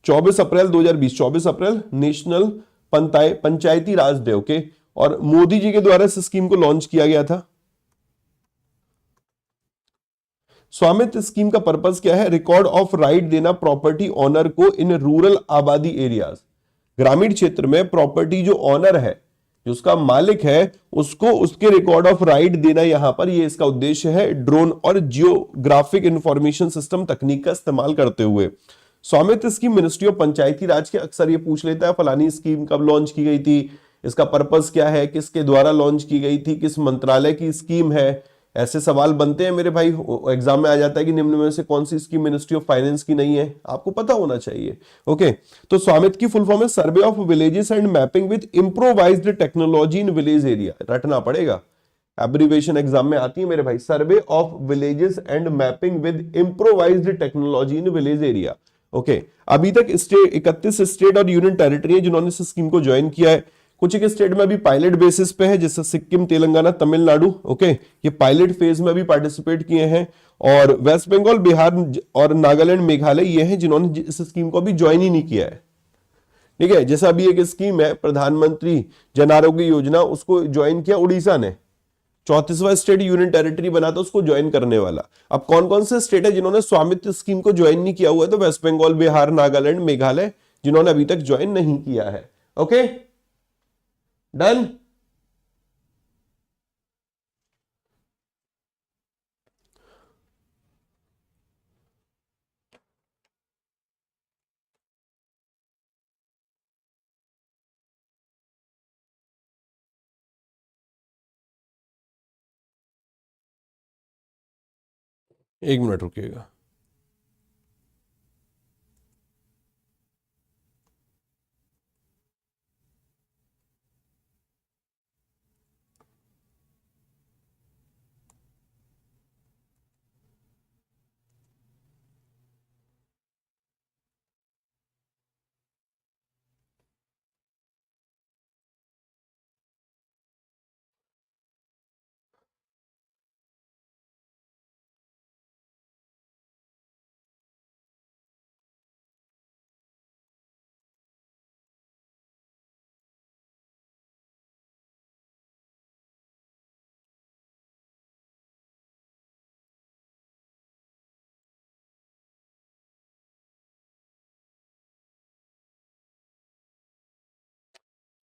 24 अप्रैल 2020, 24 अप्रैल नेशनल पंचायती राज डे। ओके, और मोदी जी के द्वारा इस स्कीम को लॉन्च किया गया था। स्वामित्व स्कीम का पर्पस क्या है? रिकॉर्ड ऑफ राइट देना प्रॉपर्टी ऑनर को इन रूरल आबादी एरियाज। ग्रामीण क्षेत्र में प्रॉपर्टी जो ऑनर है, जो उसका मालिक है, उसको उसके रिकॉर्ड ऑफ राइट देना यहां पर, ये इसका उद्देश्य है। ड्रोन और जियोग्राफिक इंफॉर्मेशन सिस्टम तकनीक का इस्तेमाल करते हुए स्वामित्व स्कीम मिनिस्ट्री ऑफ पंचायती राज के अक्सर ये पूछ लेता है फलानी स्कीम कब लॉन्च की गई थी, इसका पर्पस क्या है, किसके द्वारा लॉन्च की गई थी, किस मंत्रालय की स्कीम है। ऐसे सवाल बनते हैं मेरे भाई, एग्जाम में आ जाता है कि निम्न में से कौन सी स्कीम मिनिस्ट्री ऑफ फाइनेंस की नहीं है, आपको पता होना चाहिए। ओके, तो स्वामित्व की फुल फॉर्म है survey of villages and mapping with improvised technology in village area, रटना पड़ेगा, एब्रिविएशन एग्जाम में आती है मेरे भाई, survey of villages and mapping with improvised technology in village area. Okay, अभी तक 31 स्टेट और यूनियन टेरिटरी है जिन्होंने इस स्कीम को ज्वाइन किया है। कुछ एक स्टेट में अभी पायलट बेसिस पे है, जैसे सिक्किम, तेलंगाना, तमिलनाडु। ओके, ये पायलट फेज में भी पार्टिसिपेट किए हैं। और वेस्ट बंगाल, बिहार और नागालैंड, मेघालय ये हैं जिन्होंने इस स्कीम को अभी ज्वाइन ही नहीं किया है। ठीक है, जैसा अभी एक स्कीम है प्रधानमंत्री जन आरोग्य योजना, उसको ज्वाइन किया उड़ीसा ने, 34वां स्टेट यूनियन टेरिटरी बना था उसको ज्वाइन करने वाला। अब कौन कौन से स्टेट है जिन्होंने स्वामित्व स्कीम को ज्वाइन नहीं किया हुआ है, तो वेस्ट बंगाल, बिहार, नागालैंड, मेघालय, जिन्होंने अभी तक ज्वाइन नहीं किया है। Okay, done. एक मिनट रुकिएगा।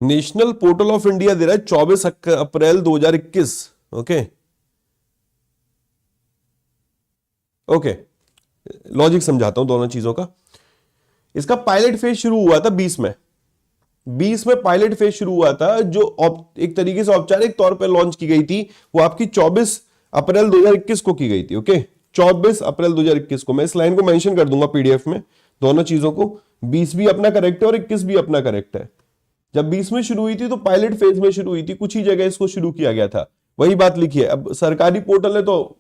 नेशनल पोर्टल ऑफ इंडिया दे रहा है 24 अप्रैल 2021। ओके ओके, लॉजिक समझाता हूं दोनों चीजों का। इसका पायलट फेज शुरू हुआ था 20 में, 20 में पायलट फेज शुरू हुआ था, जो एक तरीके से औपचारिक तौर पर लॉन्च की गई थी वो आपकी 24 अप्रैल 2021 को की गई थी। ओके, 24 अप्रैल 2021 को। मैं इस लाइन को मेंशन कर दूंगा पीडीएफ में, दोनों चीजों को, 20 भी अपना करेक्ट है और 21 भी अपना करेक्ट है। जब 20 में शुरू हुई थी तो पायलट फेज में शुरू हुई थी, कुछ ही जगह इसको शुरू किया गया था, वही बात लिखी है। अब सरकारी पोर्टल है तो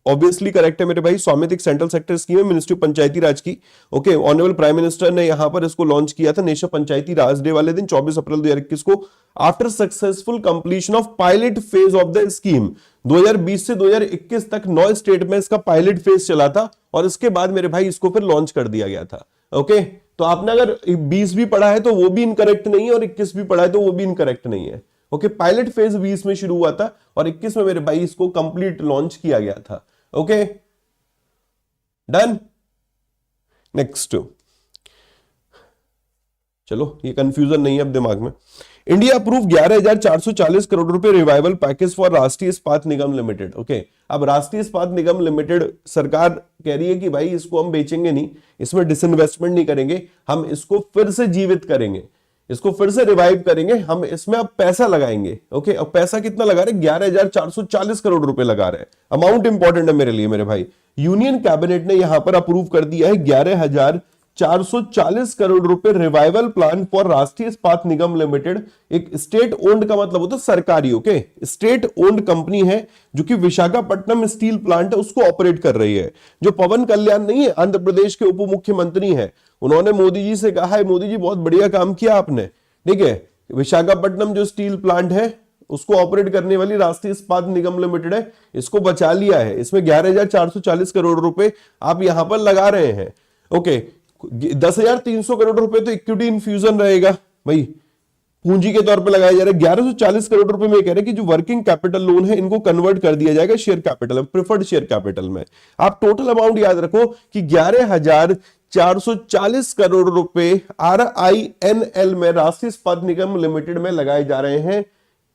ऑब्वियसली करेक्ट है मेरे भाई, स्वामित्व एक सेंट्रल सेक्टर स्कीम है मिनिस्ट्री ऑफ पंचायती राज की। ओके, ऑनरेबल प्राइम मिनिस्टर ने यहां पर इसको लॉन्च किया था नेशनल पंचायती राज डे वाले दिन 24 अप्रैल 2021 को, after successful completion of pilot phase of the scheme. 2020 से 2021 तक 9 स्टेट में इसका पायलट फेज चला था और इसके बाद मेरे भाई इसको फिर लॉन्च कर दिया गया था। ओके, तो आपने अगर 20 भी पढ़ा है तो वो भी इनकरेक्ट नहीं है और 21 भी पढ़ा है तो वो भी इनकरेक्ट नहीं है। ओके, पायलट फेज 20 में शुरू हुआ था और 21 में मेरे भाई इसको कंप्लीट लॉन्च किया गया था। Okay, done. नेक्स्ट, चलो ये कंफ्यूजन नहीं है अब दिमाग में। इंडिया अप्रूव 11,440 करोड़ रुपए रिवाइवल पैकेज फॉर राष्ट्रीय इस्पात निगम लिमिटेड। ओके, अब राष्ट्रीय इस्पात निगम लिमिटेड सरकार कह रही है कि भाई इसको हम बेचेंगे नहीं, इसमें डिसइन्वेस्टमेंट नहीं करेंगे, हम इसको फिर से जीवित करेंगे, इसको फिर से रिवाइव करेंगे, हम इसमें अब पैसा लगाएंगे। ओके, अब पैसा कितना लगा रहे, 11,440 करोड़ रुपए लगा रहे हैं। अमाउंट इंपॉर्टेंट है मेरे लिए मेरे भाई। यूनियन कैबिनेट ने यहां पर अप्रूव कर दिया है 11,440 करोड़ रुपए रिवाइवल प्लान फॉर राष्ट्रीय इस्पात निगम लिमिटेड। एक स्टेट ओन्ड का मतलब होता है सरकारी, ओके, स्टेट ओन्ड कंपनी है जो कि विशाखापट्टनम स्टील प्लांट है उसको ऑपरेट कर रही है। जो पवन कल्याण नहीं है, आंध्र प्रदेश के उप मुख्यमंत्री हैं, उन्होंने मोदी जी से कहा है, मोदी जी बहुत बढ़िया काम किया आपने, ठीक है, विशाखापट्टनम जो स्टील प्लांट है उसको ऑपरेट करने वाली राष्ट्रीय इस्पात निगम लिमिटेड है, इसको बचा लिया है। इसमें 11,440 करोड़ रुपए आप यहां पर लगा रहे हैं। ओके, 10,300 करोड़ रुपए तो इक्विटी इन्फ्यूजन रहेगा भाई, पूंजी के तौर पे लगाया जा रहा है। 1140 करोड़ रुपए में कह रहे हैं कि जो वर्किंग कैपिटल लोन है इनको कन्वर्ट कर दिया जाएगा share capital, preferred share capital में। आप टोटल अमाउंट याद रखो कि 11,440 करोड़ रुपए RINL में राष्ट्रीय इस्पात निगम लिमिटेड में लगाए जा रहे हैं।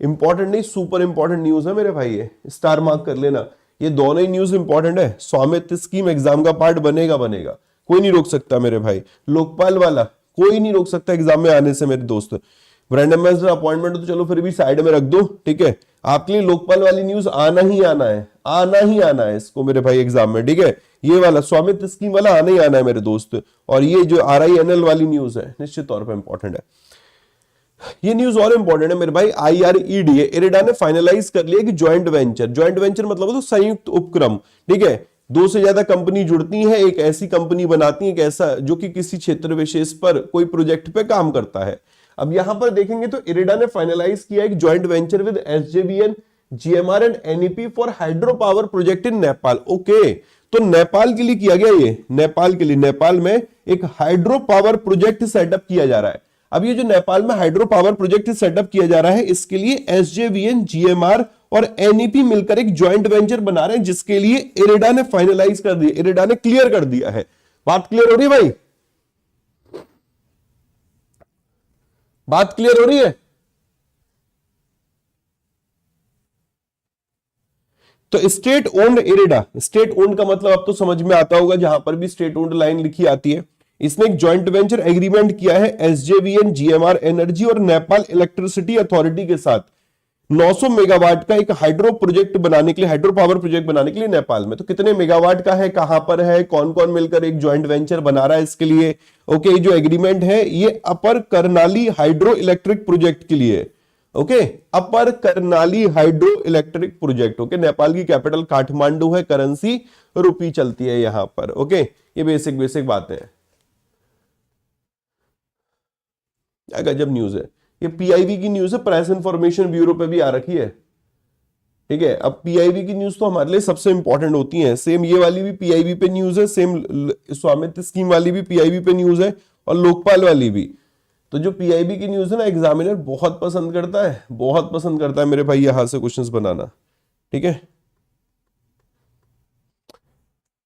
इंपॉर्टेंट नहीं, सुपर इंपॉर्टेंट न्यूज है मेरे भाई, ये स्टार मार्क कर लेना, ये दोनों ही न्यूज इंपॉर्टेंट है। स्वामित्व स्कीम एग्जाम का पार्ट बनेगा बनेगा, कोई नहीं रोक सकता मेरे भाई। लोकपाल वाला कोई नहीं रोक सकता एग्जाम में आने से मेरे दोस्त। ब्रांड एम्बेसडर अपॉइंटमेंट तो चलो फिर भी साइड में रख दो, ठीक है। आपके लिए लोकपाल वाली न्यूज आना ही आना है, आना ही आना है इसको मेरे भाई एग्जाम में, ठीक है। ये वाला स्वामित्व स्कीम वाला आना ही आना है मेरे दोस्त। और ये जो RINL वाली न्यूज है निश्चित तौर पर इंपॉर्टेंट है। ये न्यूज और इंपॉर्टेंट है मेरे भाई। IREDA इरेडा ने फाइनलाइज कर लिया कि ज्वाइंट वेंचर, ज्वाइंट वेंचर मतलब तो संयुक्त उपक्रम, ठीक है। दो से ज्यादा कंपनी जुड़ती हैं, एक ऐसी कंपनी बनाती है, एक ऐसा जो कि किसी क्षेत्र विशेष पर कोई प्रोजेक्ट पे काम करता है। अब यहां पर देखेंगे तो इरेडा ने फाइनलाइज किया एक joint venture with SJVN, GMR and NEP for hydro power project in Nepal. Okay, तो नेपाल के लिए किया गया, ये नेपाल के लिए, नेपाल में एक हाइड्रो पावर प्रोजेक्ट सेटअप किया जा रहा है। अब ये जो नेपाल में हाइड्रो पावर प्रोजेक्ट सेटअप किया जा रहा है, इसके लिए SJVN, GMR और NEP मिलकर एक ज्वाइंट वेंचर बना रहे हैं, जिसके लिए इरेडा ने फाइनलाइज कर दिया, इरेडा ने क्लियर कर दिया है। बात क्लियर हो रही है भाई? बात क्लियर हो रही है? तो state owned IREDA, state owned का मतलब अब तो समझ में आता होगा, जहां पर भी स्टेट ओन्ड लाइन लिखी आती है। इसने एक ज्वाइंट वेंचर एग्रीमेंट किया है SJVN, GMR एनर्जी और नेपाल इलेक्ट्रिसिटी अथॉरिटी के साथ 900 मेगावाट का एक हाइड्रो प्रोजेक्ट बनाने के लिए, हाइड्रो पावर प्रोजेक्ट बनाने के लिए नेपाल में। तो कितने मेगावाट का है, कहां पर है, कौन कौन मिलकर एक ज्वाइंट वेंचर बना रहा है इसके लिए। ओके, जो एग्रीमेंट है ये upper Karnali hydroelectric project के लिए। Okay, upper Karnali hydroelectric project. Okay, Nepal की कैपिटल काठमांडू है, करेंसी रुपी चलती है यहां पर। ओके, ये बेसिक बेसिक बातें हैं। क्या गजब न्यूज है ये। PIB की न्यूज है, प्रेस इंफॉर्मेशन ब्यूरो पे भी आ रखी है, ठीक है। अब PIB की न्यूज तो हमारे लिए सबसे इंपॉर्टेंट होती है। सेम ये वाली भी PIB पे न्यूज है, सेम स्वामित्व स्कीम वाली भी PIB पे न्यूज है, और लोकपाल वाली भी। तो जो PIB की न्यूज है ना, एग्जामिनर बहुत पसंद करता है, बहुत पसंद करता है मेरे भाई यहां से क्वेश्चंस बनाना, ठीक है।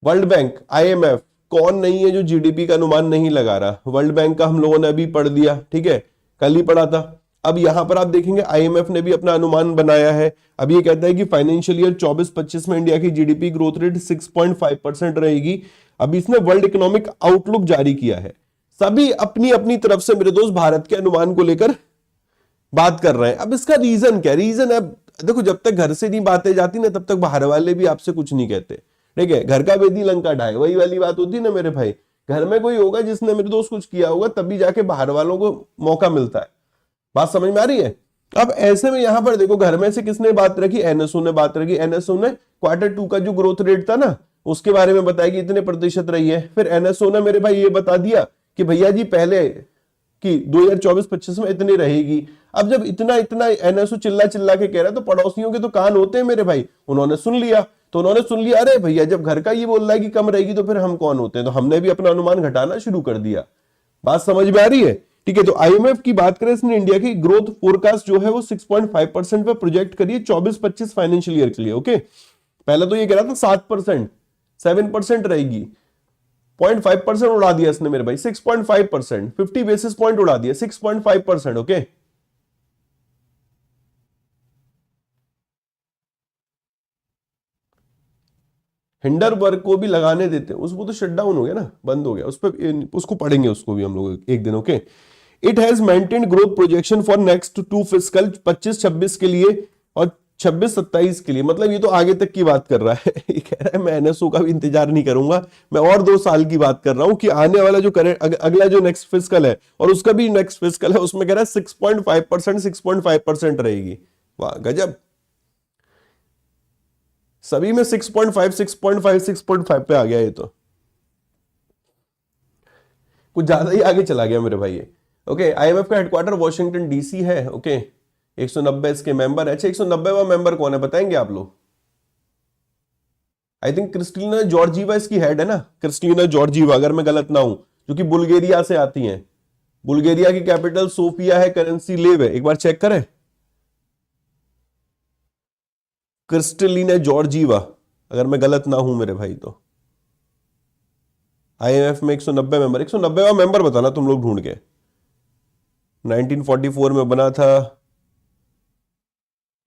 वर्ल्ड बैंक, IMF, कौन नहीं है जो GDP का अनुमान नहीं लगा रहा। वर्ल्ड बैंक का हम लोगों ने अभी पढ़ दिया, ठीक है, कल ही पढ़ा था। अब यहां पर आप देखेंगे IMF ने भी अपना अनुमान बनाया है। अब ये कहता है कि फाइनेंशियल ईयर 24-25 में इंडिया की GDP ग्रोथ रेट 6.5% रहेगी। अभी इसने वर्ल्ड इकोनॉमिक आउटलुक जारी किया है। सभी अपनी अपनी तरफ से मेरे दोस्त भारत के अनुमान को लेकर बात कर रहे हैं। अब इसका रीजन क्या, रीजन है देखो, जब तक घर से नहीं बातें जाती ना, तब तक बाहर वाले भी आपसे कुछ नहीं कहते, ठीक है। घर का वेदी लंका ढाए, वही वाली बात होती है ना मेरे भाई। घर में कोई होगा जिसने मेरे दोस्त कुछ किया होगा, तभी जाके बाहर वालों को मौका मिलता है। बात समझ में आ रही है? अब ऐसे में यहां पर देखो, घर में से किसने बात रखी, NSO ने बात रखी। NSO ने Q2 का जो ग्रोथ रेट था ना, उसके बारे में बताया कि इतने प्रतिशत रही है। फिर NSO ने मेरे भाई ये बता दिया कि भैया जी पहले कि 2024-25 में इतनी रहेगी। अब जब इतना इतना NSO चिल्ला चिल्ला के कह रहा है, तो पड़ोसियों के तो कान होते हैं मेरे भाई, उन्होंने सुन लिया। तो उन्होंने सुन लिया, अरे भैया जब घर का ये बोल रहा है कि कम रहेगी, तो फिर हम कौन होते हैं। तो हमने भी अपना अनुमान घटाना शुरू कर दिया। बात समझ में आ रही है? ठीक है। तो IMF की बात करें, इसने इंडिया की ग्रोथ फोरकास्ट जो है वो 6.5% पे प्रोजेक्ट करिए 24-25 फाइनेंशियल ईयर के लिए। ओके, पहले तो ये कह रहा था 7%, 7% रहेगी, 0.5% उड़ा दिया इसने मेरे भाई, 6.5%, 50 बेसिस पॉइंट उड़ा दिया, 6.5%। ओके, हिंडरबर्ग को भी लगाने देते हैं, उसको तो शटडाउन हो गया ना, बंद हो गया, उस पर उसको पढ़ेंगे, उसको भी हम लोग एक दिन। Okay, it has maintained growth projection for next 2 fiscal 25-26 के लिए और 26-27 के लिए। मतलब ये तो आगे तक की बात कर रहा है। ये कह रहा है मैं NSO का भी इंतजार नहीं करूंगा, मैं और 2 साल की बात कर रहा हूं कि आने वाला जो अगला जो नेक्स्ट फिस्कल है और उसका भी नेक्स्ट फिस्कल है, उसमें कह रहा है 6.5%, 6.5% रहेगी। वाह गजब, सभी में 6.5, 6.5, 6.5 पे आ गया ये तो, कुछ ज्यादा ही आगे चला गया मेरे भाई ये। ओके, IMF का हेडक्वार्टर वॉशिंगटन DC है। ओके, 190 इसके मेंबर है। अच्छा, 190वां मेंबर कौन है बताएंगे आप लोग? आई थिंक क्रिस्टलिना जॉर्जीवा इसकी हेड है ना, क्रिस्टलिना जॉर्जीवा, अगर मैं गलत ना हूं, जो कि बुल्गारिया से आती हैं। बुल्गारिया की कैपिटल सोफिया है, करेंसी लेव है, एक बार चेक करें। क्रिस्टलिना जॉर्जीवा, अगर मैं गलत ना हूं मेरे भाई तो। IMF में 190 मेंबर, 190वां मेंबर बताना तुम लोग ढूंढ के। 1944 में बना था।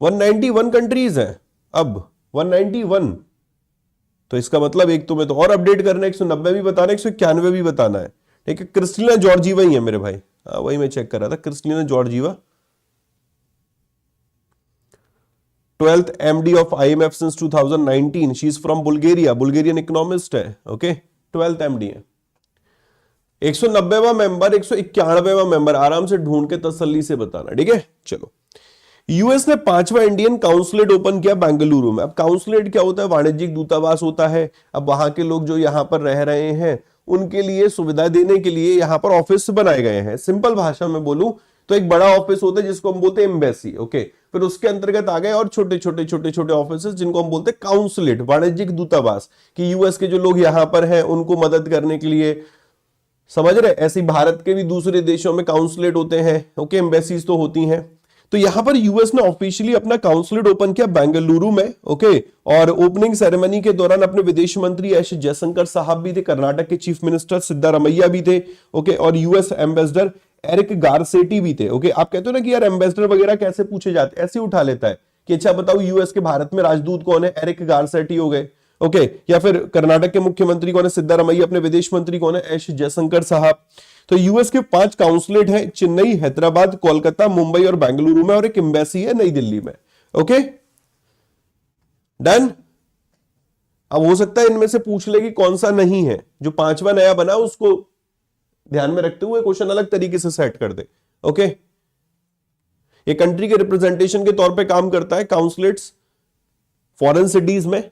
191 कंट्रीज हैं अब, 191। तो इसका मतलब एक तो मैं तो और अपडेट करना है, 190 भी बताना है, 191 भी बताना है। ठीक है, क्रिस्टलिना जॉर्जीवा ही है मेरे भाई। हाँ वही मैं चेक कर रहा था, Kristalina Georgieva 12th MD of IMF since 2019. She is from Bulgaria, Bulgarian economist है। ओके 12th MD है। 190वां मेंबर, 191वां मेंबर आराम से ढूंढ के तसल्ली से बताना। ठीक है चलो, यूएस ने 5वां इंडियन काउंसलेट ओपन किया बेंगलुरु में। अब काउंसलेट क्या होता है? वाणिज्यिक दूतावास होता है। अब वहां के लोग जो यहां पर रह रहे हैं उनके लिए सुविधा देने के लिए यहां पर ऑफिस बनाए गए हैं। सिंपल भाषा में बोलूं तो एक बड़ा ऑफिस होता है जिसको हम बोलते हैं एम्बेसी। ओके, फिर उसके अंतर्गत आ गए और छोटे छोटे ऑफिस जिनको हम बोलते हैं काउंसलेट, वाणिज्यिक दूतावास, कि यूएस के जो लोग यहां पर हैं उनको मदद करने के लिए, समझ रहे? ऐसे भारत के भी दूसरे देशों में काउंसलेट होते हैं। ओके, एम्बेसीज तो होती हैं। तो यहां पर यूएस ने ऑफिशियली अपना काउंसलेट ओपन किया बेंगलुरु में। ओके, और ओपनिंग सेरेमनी के दौरान अपने विदेश मंत्री एस जयशंकर साहब भी थे, कर्नाटक के चीफ मिनिस्टर सिद्धारमैया भी थे। ओके, और यूएस एम्बेसडर एरिक गारसेटी भी थे। ओके, आप कहते हो ना कि यार एम्बेसडर वगैरह कैसे पूछे जाते, ऐसे उठा लेता है कि अच्छा बताओ यूएस के भारत में राजदूत कौन है? एरिक गारसेटी हो गए। ओके, या फिर कर्नाटक के मुख्यमंत्री कौन है? सिद्धारमैया। अपने विदेश मंत्री कौन है? एस जयशंकर साहब। तो यूएस के 5 काउंसलेट हैं, चेन्नई, हैदराबाद, कोलकाता, मुंबई और बेंगलुरु में, और एक एम्बेसी है नई दिल्ली में। Okay done. अब हो सकता है इनमें से पूछ ले कि कौन सा नहीं है। जो 5वां नया बना उसको ध्यान में रखते हुए क्वेश्चन अलग तरीके से सेट कर दे। ओके, ये कंट्री के रिप्रेजेंटेशन के तौर पे काम करता है काउंसलेट्स फॉरेन सिटीज में,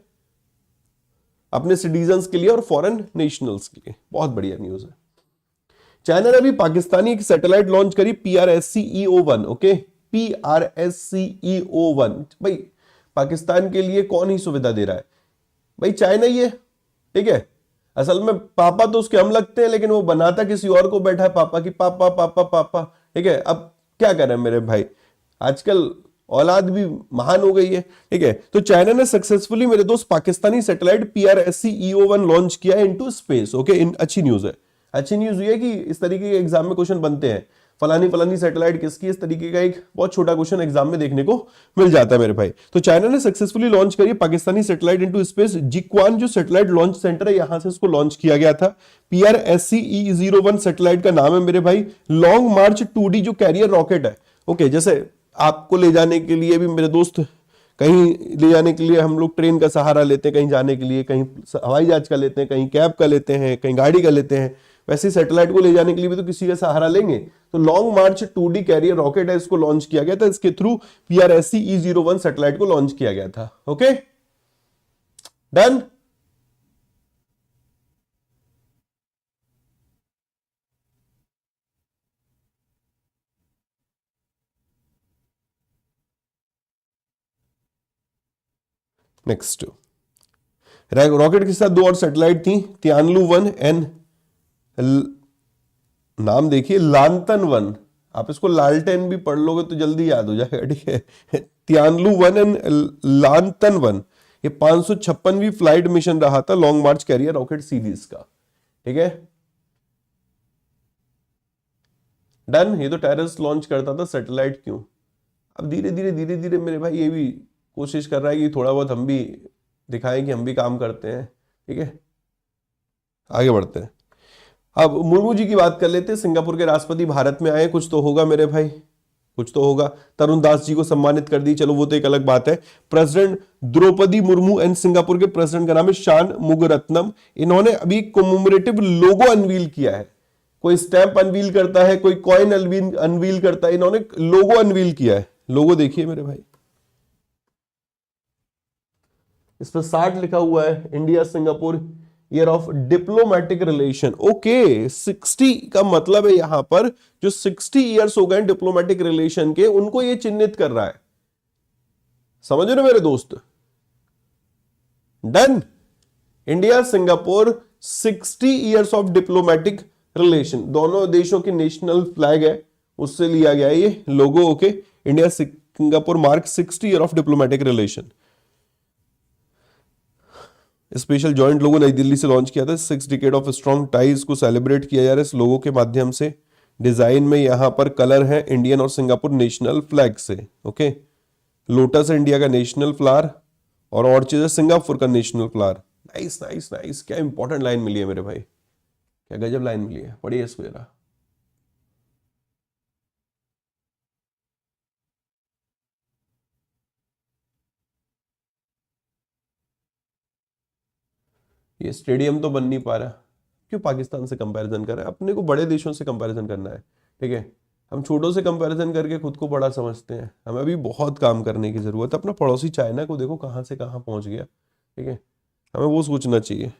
अपने सिटीजन्स के लिए और फॉरेन नेशनल्स के लिए। बहुत बढ़िया न्यूज है। चाइना ने अभी पाकिस्तानी एक सैटेलाइट लॉन्च करी, PRSCEO-1। Okay, PRSCEO-1। भाई पाकिस्तान के लिए कौन ही सुविधा दे रहा है? भाई चाइना ही है। ठीक है, असल में पापा तो उसके हम लगते हैं, लेकिन वो बनाता किसी और को बैठा है पापा की, पापा पापा पापा। ठीक है, अब क्या करें मेरे भाई, आजकल औलाद भी महान हो गई है। ठीक है, तो चाइना ने सक्सेसफुली मेरे दोस्त पाकिस्तानी सैटेलाइट PRSCEO-1 लॉन्च किया है इनटू स्पेस। ओके, अच्छी न्यूज है। अच्छी न्यूज ये है कि इस तरीके के एग्जाम में क्वेश्चन बनते हैं, फलानी सैटेलाइट किसकी, इस तरीके का एक बहुत छोटा क्वेश्चन एग्जाम में देखने को मिल जाता है मेरे भाई। तो चाइना ने सक्सेसफुली लॉन्च करी पाकिस्तानी सैटेलाइट इनटू स्पेस। जिक्वान जो सैटेलाइट लॉन्च सेंटर है यहां से इसको लॉन्च किया गया था। PRSCE-01 सैटेलाइट का नाम है मेरे भाई। लॉन्ग मार्च 2D जो कैरियर रॉकेट है। ओके, जैसे आपको ले जाने के लिए भी मेरे दोस्त, कहीं ले जाने के लिए हम लोग ट्रेन का सहारा लेते हैं, कहीं जाने के लिए कहीं हवाई जहाज का लेते हैं, कहीं कैब का लेते हैं, कहीं गाड़ी का लेते हैं, वैसे सैटेलाइट को ले जाने के लिए भी तो किसी का सहारा लेंगे। तो लॉन्ग मार्च 2D कैरियर रॉकेट है, इसको लॉन्च किया गया था। इसके थ्रू PRSCE-01 सैटेलाइट को लॉन्च किया गया था। Okay done. नेक्स्ट, रॉकेट के साथ 2 और सैटेलाइट थी, तियानलू-1 एंड नाम देखिए लांतन-1। आप इसको लालटेन भी पढ़ लोगे तो जल्दी याद हो जाएगा। ठीक है, तियानलू-1 एंड लांतन-1, ये 556वीं फ्लाइट मिशन रहा था लॉन्ग मार्च कैरियर रॉकेट सीरीज का। ठीक है डन। ये तो टेररिस्ट लॉन्च करता था सैटेलाइट, क्यों? अब धीरे धीरे मेरे भाई ये भी कोशिश कर रहा है कि थोड़ा बहुत हम भी दिखाएं कि हम भी काम करते हैं। ठीक है, आगे बढ़ते हैं। अब मुर्मू जी की बात कर लेते हैं। सिंगापुर के राष्ट्रपति भारत में आए, कुछ तो होगा मेरे भाई, कुछ तो होगा। तरुण दास जी को सम्मानित कर दी, चलो वो तो एक अलग बात है। President Droupadi Murmu and Singapore के प्रेसिडेंट का नाम है शान मुगरत्नम। इन्होंने अभी कॉमेमोरेटिव लोगो अनवील किया है। कोई स्टैंप अनवील करता है, कोई कॉइन अनवील करता है, इन्होंने लोगो अनवील किया है। लोगो देखिए मेरे भाई, इस पर 60 लिखा हुआ है, India Singapore year of diplomatic relation. Okay, 60 का मतलब है यहां पर जो 60 ईयर्स हो गए डिप्लोमेटिक रिलेशन के, उनको ये चिन्हित कर रहा है। समझ रहे मेरे दोस्त? Done. India Singapore 60 years of diplomatic relation, दोनों देशों की नेशनल फ्लैग है, उससे लिया गया है ये logo. Okay, India Singapore mark 60 year of diplomatic relation. Special joint logo New Delhi से लॉन्च किया था। 6 डिकेड ऑफ स्ट्रॉन्ग टाइज को सेलिब्रेट किया जा रहा है इस लोगो के माध्यम से। डिजाइन में यहां पर कलर है इंडियन और सिंगापुर नेशनल फ्लैग से। ओके, लोटस है इंडिया का नेशनल फ्लावर और ऑर्चिड है सिंगापुर का national flower. Nice nice nice, क्या इंपॉर्टेंट लाइन मिली है मेरे भाई, क्या गजब लाइन मिली है, पढ़िए इसको जरा। ये स्टेडियम तो बन नहीं पा रहा, क्यों पाकिस्तान से कंपैरिजन कर रहे हैं? अपने को बड़े देशों से कंपैरिजन करना है, ठीक है। हम छोटों से कंपैरिजन करके खुद को बड़ा समझते हैं, हमें अभी बहुत काम करने की जरूरत है। अपना पड़ोसी चाइना को देखो कहाँ से कहाँ पहुंच गया, ठीक है, हमें वो सोचना चाहिए।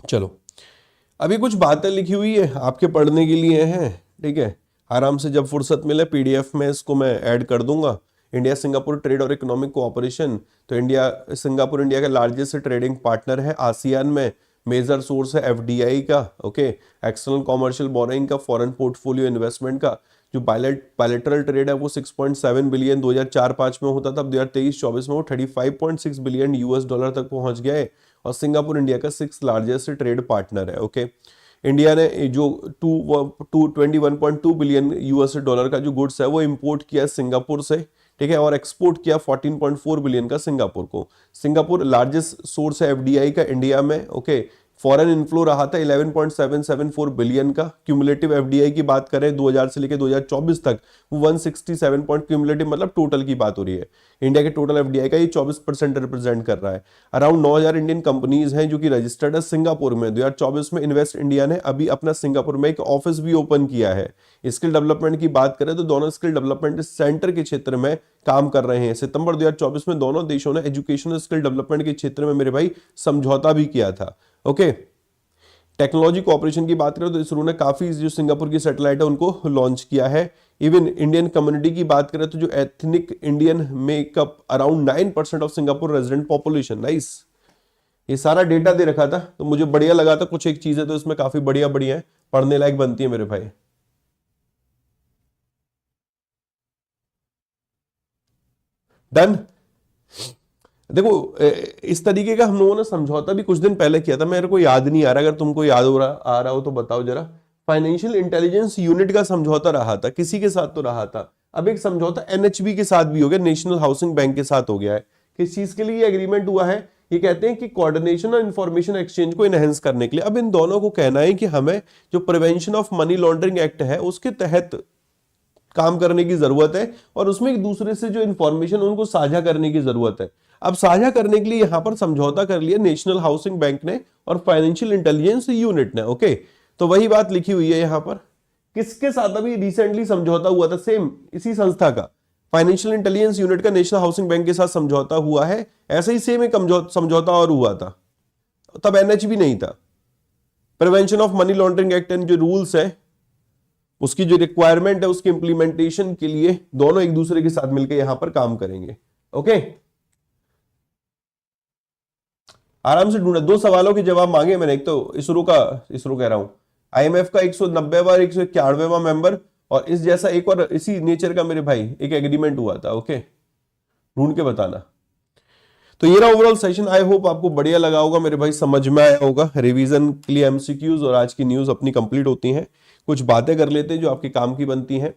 चलो, अभी कुछ बातें लिखी हुई है आपके पढ़ने के लिए हैं, ठीक है। आराम से जब फुर्सत मिले पीडीएफ में इसको मैं ऐड कर दूंगा। इंडिया सिंगापुर ट्रेड और इकोनॉमिक कोऑपरेशन, तो इंडिया सिंगापुर इंडिया का लार्जेस्ट ट्रेडिंग पार्टनर है आसियान में, मेजर सोर्स है एफडीआई का, ओके, एक्सटर्नल कॉमर्शियल बोरोइंग का, फॉरेन पोर्टफोलियो इन्वेस्टमेंट का। जो बायलैटरल ट्रेड है वो 6.7 बिलियन 2004-05 में होता था, अब 2023-24 में वो 35.6 बिलियन यूएस डॉलर तक पहुंच गया है, और सिंगापुर इंडिया का 6th लार्जेस्ट ट्रेड पार्टनर है, ओके। इंडिया ने जो 21.2 बिलियन यूएस डॉलर का जो गुड्स है वो इंपोर्ट किया सिंगापुर से, ठीक है, और एक्सपोर्ट किया 14.4 बिलियन का सिंगापुर को। सिंगापुर लार्जेस्ट सोर्स है एफडीआई का इंडिया में, ओके। फॉरेन इनफ्लो रहा था 11.774 बिलियन का। क्यूमुलेटिव एफडीआई की बात करें 2000 से लेकर 2024 तक, वो 167 पॉइंट क्यूमुलेटिव, मतलब टोटल की बात हो रही है। इंडिया के टोटल एफडीआई का ये 24% रिप्रेजेंट कर रहा है। अराउंड 9000 इंडियन कंपनीज हैं जो कि रजिस्टर्ड है सिंगापुर में। 2024 में इन्वेस्ट इंडिया ने अभी अपना सिंगापुर में एक ऑफिस भी ओपन किया है। स्किल डेवलपमेंट की बात करें तो दोनों स्किल डेवलपमेंट सेंटर के क्षेत्र में काम कर रहे हैं। सितंबर 2024 में दोनों देशों ने एजुकेशनल स्किल डेवलपमेंट के क्षेत्र में मेरे भाई समझौता भी किया था, ओके। टेक्नोलॉजी कोऑपरेशन की बात करें तो इसरो ने काफी जो सिंगापुर की सैटेलाइट है उनको लॉन्च किया है। इवन इंडियन कम्युनिटी की बात करें तो जो ethnic Indian makeup around 9% of Singapore resident population, nice. ये सारा डेटा दे रखा था तो मुझे बढ़िया लगा था, कुछ एक चीजें तो इसमें काफी बढ़िया बढ़िया है, पढ़ने लायक बनती है मेरे भाई। डन। देखो इस तरीके का हम लोगों ने समझौता भी कुछ दिन पहले किया था, मेरे को याद नहीं आ रहा, अगर तुमको याद आ रहा हो तो बताओ जरा। फाइनेंशियल इंटेलिजेंस यूनिट का समझौता रहा था, किसी के साथ तो रहा था। अब एक समझौता एनएचबी के साथ भी हो गया, नेशनल हाउसिंग बैंक के साथ हो गया है। किस चीज के लिए एग्रीमेंट हुआ है? ये कहते हैं कि कोऑर्डिनेशन और इंफॉर्मेशन एक्सचेंज को इनहेंस करने के लिए। अब इन दोनों को कहना है कि हमें जो prevention of money laundering act है उसके तहत काम करने की जरूरत है, और उसमें एक दूसरे से जो इंफॉर्मेशन उनको साझा करने की जरूरत है। अब साझा करने के लिए यहां पर समझौता कर लिया नेशनल हाउसिंग बैंक ने और फाइनेंशियल इंटेलिजेंस यूनिट ने, ओके। तो वही बात लिखी हुई है यहां पर। किसके साथ अभी रिसेंटली समझौता हुआ था? सेम इसी संस्था का, फाइनेंशियल इंटेलिजेंस यूनिट का नेशनल हाउसिंग बैंक के साथ समझौता हुआ है। ऐसे ही सेम एक समझौता और हुआ था, तब एनएचबी नहीं था। Prevention of money laundering act and जो रूल्स है उसकी जो रिक्वायरमेंट है उसकी इंप्लीमेंटेशन के लिए दोनों एक दूसरे के साथ मिलकर यहां पर काम करेंगे, ओके। आराम से ढूंढा, दो सवालों के जवाब मांगे मैंने। एक तो इसरो कह रहा हूं, आईएमएफ का 190वां 191वां मेंबर, और इस जैसा एक और इसी नेचर का मेरे भाई एक एग्रीमेंट हुआ था, ओके। ढूंढ के बताना। तो ये रहा ओवरऑल सेशन। आई होप आपको बढ़िया लगा होगा मेरे भाई, समझ में आया होगा। रिवीजन के लिए एमसीक्यूज और आज की न्यूज अपनी कंप्लीट होती हैं। कुछ बातें कर लेते हैं जो आपके काम की बनती हैं।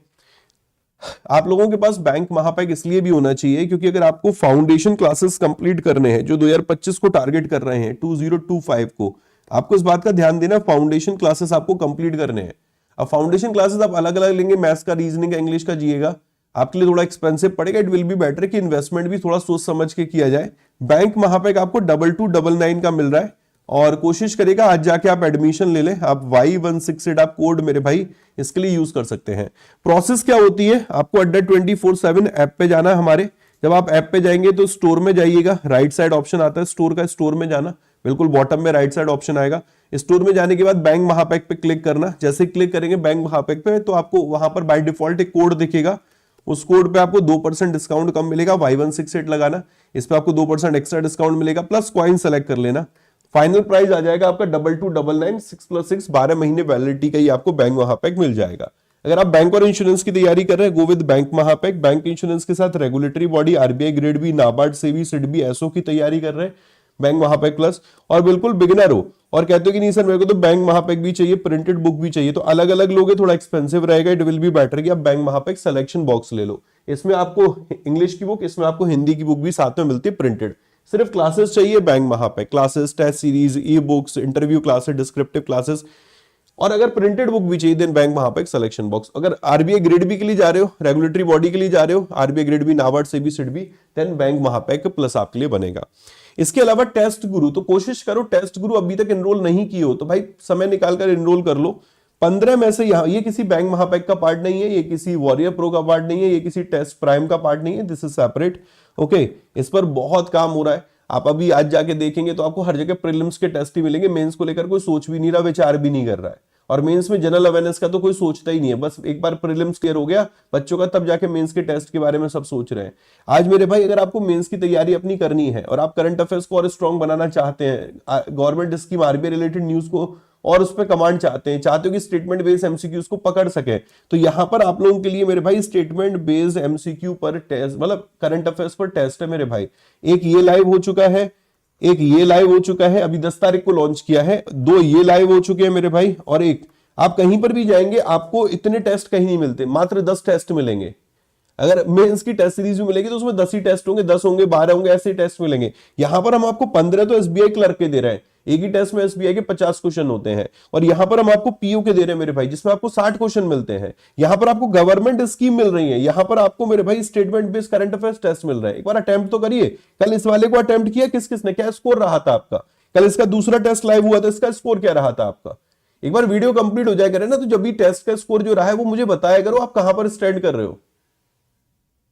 आप लोगों के पास बैंक महापैक इसलिए भी होना चाहिए क्योंकि अगर आपको फाउंडेशन क्लासेस कंप्लीट करने हैं जो 2025 को टारगेट कर रहे हैं, 2025 को, आपको इस बात का ध्यान देना, फाउंडेशन क्लासेस आपको कंप्लीट करने हैं। अब फाउंडेशन क्लासेस आप अलग अलग लेंगे, मैथ्स का, रीजनिंग का, इंग्लिश का, जिएगा, आपके लिए थोड़ा एक्सपेंसिव पड़ेगा। इट विल बी बेटर कि इन्वेस्टमेंट भी थोड़ा सोच समझ के किया जाए। बैंक महापैक आपको 2299 का मिल रहा है, और कोशिश करेगा आज जाके आप एडमिशन ले लें। आप Y168 आप कोड मेरे भाई इसके लिए यूज कर सकते हैं। प्रोसेस क्या होती है? आपको अड्डा 24/7 ऐप पे जाना है हमारे। जब आप ऐप पे जाएंगे तो स्टोर में जाइएगा, राइट साइड ऑप्शन आता है स्टोर का, स्टोर में जाना, बिल्कुल बॉटम में राइट साइड ऑप्शन आएगा। स्टोर में जाने के बाद बैंक महापैक पे क्लिक करना। जैसे क्लिक करेंगे बैंक महापैक पे तो आपको वहां पर बाय डिफॉल्ट एक कोड दिखेगा। उस कोड पे आपको 2% डिस्काउंट कम मिलेगा, Y168 लगाना, इस पे आपको 2% एक्स्ट्रा डिस्काउंट मिलेगा, प्लस कॉइन सेलेक्ट कर लेना। फाइनल प्राइस आ जाएगा आपका 2299, 6+6 12 महीने वैलिडिटी का ही आपको बैंक महापैक मिल जाएगा। अगर आप बैंक और इंश्योरेंस की तैयारी कर रहे हैं, go with bank Mahapack. Bank insurance के साथ regulatory body RBI grade B, NABARD, SEBI, SIDBI, SO की तैयारी कर रहे हैं, बैंक महापैक प्लस, और बिल्कुल बिगिनर हो और कहते हो कि नहीं सर मेरे को तो बैंक महापैक भी चाहिए, प्रिंटेड बुक भी चाहिए, तो अलग अलग लोगे थोड़ा एक्सपेंसिव रहेगा, इट विल बी बेटर कि आप बैंक महापैक सिलेक्शन बॉक्स ले लो। इसमें आपको इंग्लिश की बुक, इसमें आपको हिंदी की बुक भी साथ में मिलती है प्रिंटेड। सिर्फ क्लासेस चाहिए bank Mahapack, classes, test series, e books, interview classes, descriptive classes, और अगर प्रिंटेड बुक भी चाहिए then bank Mahapack selection box. अगर आरबीआई ग्रेड बी के लिए जा रहे हो, रेगुलेटरी बॉडी के लिए जा रहे हो, RBI grade B, NABARD, SEBI, SIDBI, then bank Mahapack plus आपके लिए बनेगा। इसके अलावा टेस्ट गुरु, तो कोशिश करो टेस्ट गुरु अभी तक एनरोल नहीं किए हो तो भाई समय निकालकर एनरोल कर लो। 15 में से यहाँ, ये किसी बैंक महापैक का पार्ट नहीं है, ये किसी वॉरियर प्रो का पार्ट नहीं है, ये किसी टेस्ट प्राइम का पार्ट नहीं है, दिस इज सेपरेट। ओके, इस पर बहुत काम हो रहा है। आप अभी आज जाके देखेंगे तो आपको हर जगह प्रीलिम्स के टेस्ट ही मिलेंगे, मेंस को लेकर कोई सोच भी नहीं रहा, विचार भी नहीं कर रहा है, और मेंस में जनरल अवेयरनेस का तो कोई सोचता ही नहीं है। बस एक बार प्रीलिम्स क्लियर हो गया बच्चों का, तब जाके मेंस के टेस्ट के बारे में सब सोच रहे हैं। आज मेरे भाई अगर आपको मेंस की तैयारी अपनी करनी है और आप करंट अफेयर्स को और स्ट्रॉन्ग बनाना चाहते हैं, government scheme, RBI related news को और उस पर कमांड चाहते हो कि स्टेटमेंट बेस्ड एमसीक्यूज को पकड़ सके, तो यहां पर आप लोगों के लिए मेरे भाई स्टेटमेंट बेस्ड एमसीक्यू पर टेस्ट, मतलब करंट अफेयर्स पर टेस्ट है मेरे भाई। एक ये लाइव हो चुका है, एक ये लाइव हो चुका है, अभी 10 तारीख को लॉन्च किया है, 2 ये लाइव हो चुके हैं मेरे भाई, और एक आप कहीं पर भी जाएंगे आपको इतने टेस्ट कहीं नहीं मिलते, मात्र 10 टेस्ट मिलेंगे। अगर मेंस की टेस्ट सीरीज भी मिलेगी तो उसमें 10 ही टेस्ट होंगे, 10 होंगे, 12 होंगे, ऐसे टेस्ट मिलेंगे। यहां पर हम आपको 15 तो एसबीआई क्लर्क के दे रहे हैं, एक ही टेस्ट में एसबीआई के 50 क्वेश्चन होते हैं, और यहां पर हम आपको पीयू के दे रहे हैं मेरे भाई, जिसमें आपको 60 क्वेश्चन मिलते हैं। यहां पर आपको गवर्नमेंट स्कीम मिल रही है, यहां पर आपको मेरे भाई statement based current affairs test मिल रहे हैं। एक बार अटेम्प्ट तो करिए। कल इस वाले को अटेम्प्ट किया, किस किसने, क्या स्कोर रहा था आपका? कल इसका दूसरा टेस्ट लाइव हुआ था, इसका स्कोर क्या रहा था आपका? एक बार वीडियो कंप्लीट हो जाए करे ना, तो जब भी टेस्ट का स्कोर जो रहा है वो मुझे बताया करो, आप कहां पर स्टैंड कर रहे हो।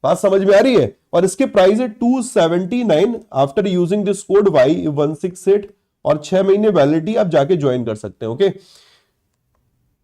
बात समझ में आ रही है? और इसके प्राइस है 279 after using this code Y168, और 6 महीने वैलिडिटी, आप जाके ज्वाइन कर सकते हैं। ओके,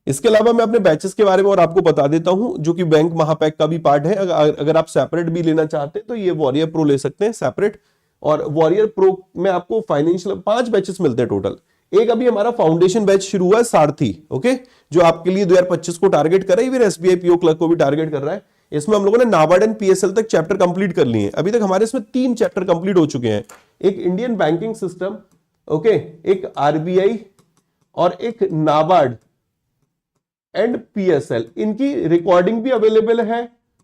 इसके अलावा मैं अपने बैचेस के बारे में और आपको बता देता हूं, जो कि बैंक महापैक का भी पार्ट है। अगर आप सेपरेट भी लेना चाहते हैं तो ये वॉरियर प्रो ले सकते हैं सेपरेट, और वॉरियर प्रो में आपको फाइनेंशियल 5 बैचेस मिलते हैं टोटल। एक अभी हमारा फाउंडेशन बैच शुरू हुआ है सारथी, ओके, जो आपके लिए 2025 को टारगेट कर रहा है, फिर एसबीआई पीओ क्लर्क को भी टारगेट कर रहा है। इसमें हम लोगों ने नाबार्ड एंड पीएसएल तक चैप्टर कंप्लीट कर लिए हैं। अभी तक हमारे इसमें 3 चैप्टर कंप्लीट हो चुके हैं, एक इंडियन बैंकिंग सिस्टम, ओके, एक आरबीआई और एक नाबार्ड एंड पीएसएल। इनकी रिकॉर्डिंग भी अवेलेबल है,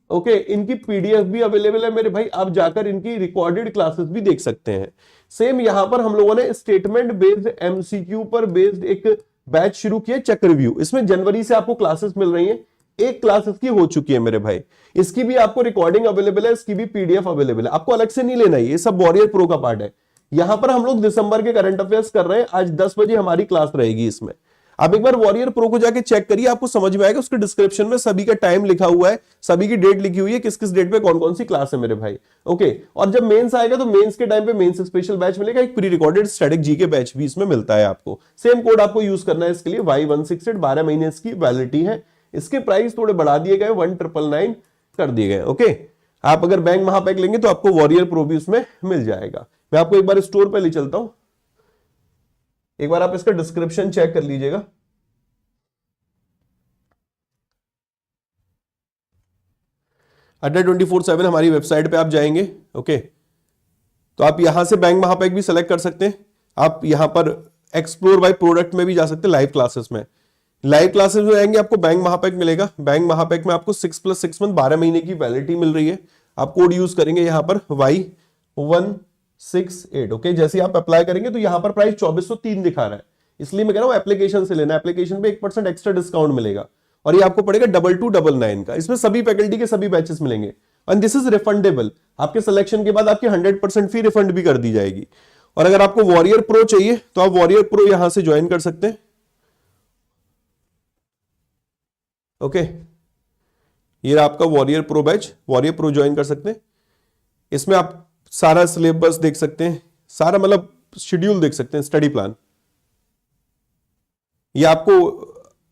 ओके, इनकी पीडीएफ भी अवेलेबल है मेरे भाई, आप जाकर इनकी रिकॉर्डेड क्लासेस भी देख सकते हैं। सेम यहां पर हम लोगों ने स्टेटमेंट बेस्ड एमसीक्यू पर बेस्ड एक बैच शुरू किया, चक्रव्यूह। इसमें जनवरी से आपको क्लासेस मिल रही हैं, एक क्लास इसकी हो चुकी है मेरे भाई, इसकी भी आपको रिकॉर्डिंग अवेलेबल है, इसकी भी पीडीएफ अवेलेबल है, आपको अलग से नहीं लेना है, ये सब वॉरियर प्रो का पार्ट है। यहां पर हम लोग दिसंबर के करंट अफेयर्स कर रहे हैं, आज 10 बजे हमारी क्लास रहेगी इसमें। आप एक बार वॉरियर प्रो को जाके चेक करिए, आपको समझ में आएगा, उसके डिस्क्रिप्शन में सभी का टाइम लिखा हुआ है, सभी की डेट लिखी हुई है, किस किस डेट पे कौन कौन सी क्लास है मेरे भाई। ओके, और जब मेंस आएगा तो मेंस के टाइम पे मेंस स्पेशल बैच मिलेगा, एक pre recorded static GK batch भी इसमें मिलता है आपको। सेम कोड आपको यूज करना है इसके लिए, Y168, 12 महीने इसकी वैलिडिटी है। इसके प्राइस थोड़े बढ़ा दिए गए, 1999 कर दिए गए। ओके, आप अगर बैंक महापैक लेंगे तो आपको वॉरियर प्रो भी उसमें मिल जाएगा। मैं आपको एक बार स्टोर पे ले चलता हूं, एक बार आप इसका डिस्क्रिप्शन चेक कर लीजिएगा। अड्डा 24/7 हमारी वेबसाइट पे आप जाएंगे, ओके, तो आप यहां से बैंक महापैक भी सेलेक्ट कर सकते हैं। आप यहां पर एक्सप्लोर बाय प्रोडक्ट में भी जा सकते हैं, लाइव क्लासेस में। लाइव क्लासेस में जाएंगे आपको बैंक महापैक मिलेगा। बैंक महापैक में आपको 6+6 मंथ 12 महीने की वैलिडिटी मिल रही है। आप कोड यूज करेंगे यहां पर Y168, ओके। जैसे आप अप्लाई करेंगे तो यहां पर प्राइस 2403 दिखा रहा है, इसलिए मैं कह रहा हूं एप्लीकेशन से लेना, एप्लीकेशन पे 1% एक्स्ट्रा डिस्काउंट मिलेगा, और ये आपको पड़ेगा 2299 का। इसमें सभी फैकल्टी के सभी बैचेस मिलेंगे, एंड दिस इज रिफंडेबल। आपके सिलेक्शन के बाद आपकी 100% फी रिफंड भी कर दी जाएगी। और अगर आपको वॉरियर प्रो चाहिए तो आप वॉरियर प्रो यहां से ज्वाइन कर सकते हैं, ओके। ये आपका warrior pro batch, warrior pro join कर सकते हैं। इसमें आप सारा सिलेबस देख सकते हैं, सारा मतलब शेड्यूल देख सकते हैं, स्टडी प्लान। ये आपको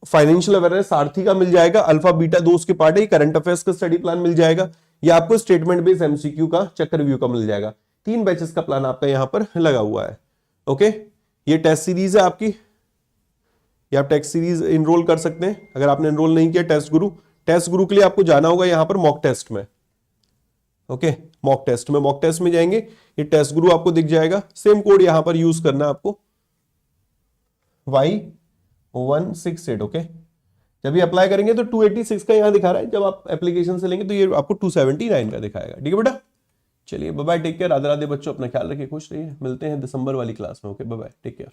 फाइनेंशियल अवेयरनेस सारथी का मिल जाएगा, अल्फा बीटा 2 उसके पार्ट है, करंट अफेयर्स का स्टडी प्लान मिल जाएगा, या आपको स्टेटमेंट बेस्ड एमसीक्यू का चक्रव्यूह का मिल जाएगा। 3 बैचेस का प्लान आपका यहां पर लगा हुआ है, ओके। ये टेस्ट सीरीज है आपकी, ये आप टेस्ट सीरीज इनरोल कर सकते हैं। अगर आपने इनरोल नहीं किया टेस्ट गुरु के लिए आपको जाना होगा यहां पर मॉक टेस्ट में, ओके। मॉक टेस्ट में। मॉक टेस्ट में जाएंगे, ये टेस्ट गुरु आपको दिख जाएगा, सेम कोड यहां पर यूज करना है आपको, Y168। ओके, जब ये अप्लाई करेंगे तो 286 का यहां दिखा रहा है, जब आप एप्लीकेशन से लेंगे तो ये आपको 279 का दिखाएगा। ठीक है बेटा, चलिए bye bye, take care, Radhe Radhe बच्चों, अपना ख्याल रखिए, खुश रहिए, मिलते हैं दिसंबर वाली क्लास में। Okay bye bye, take care.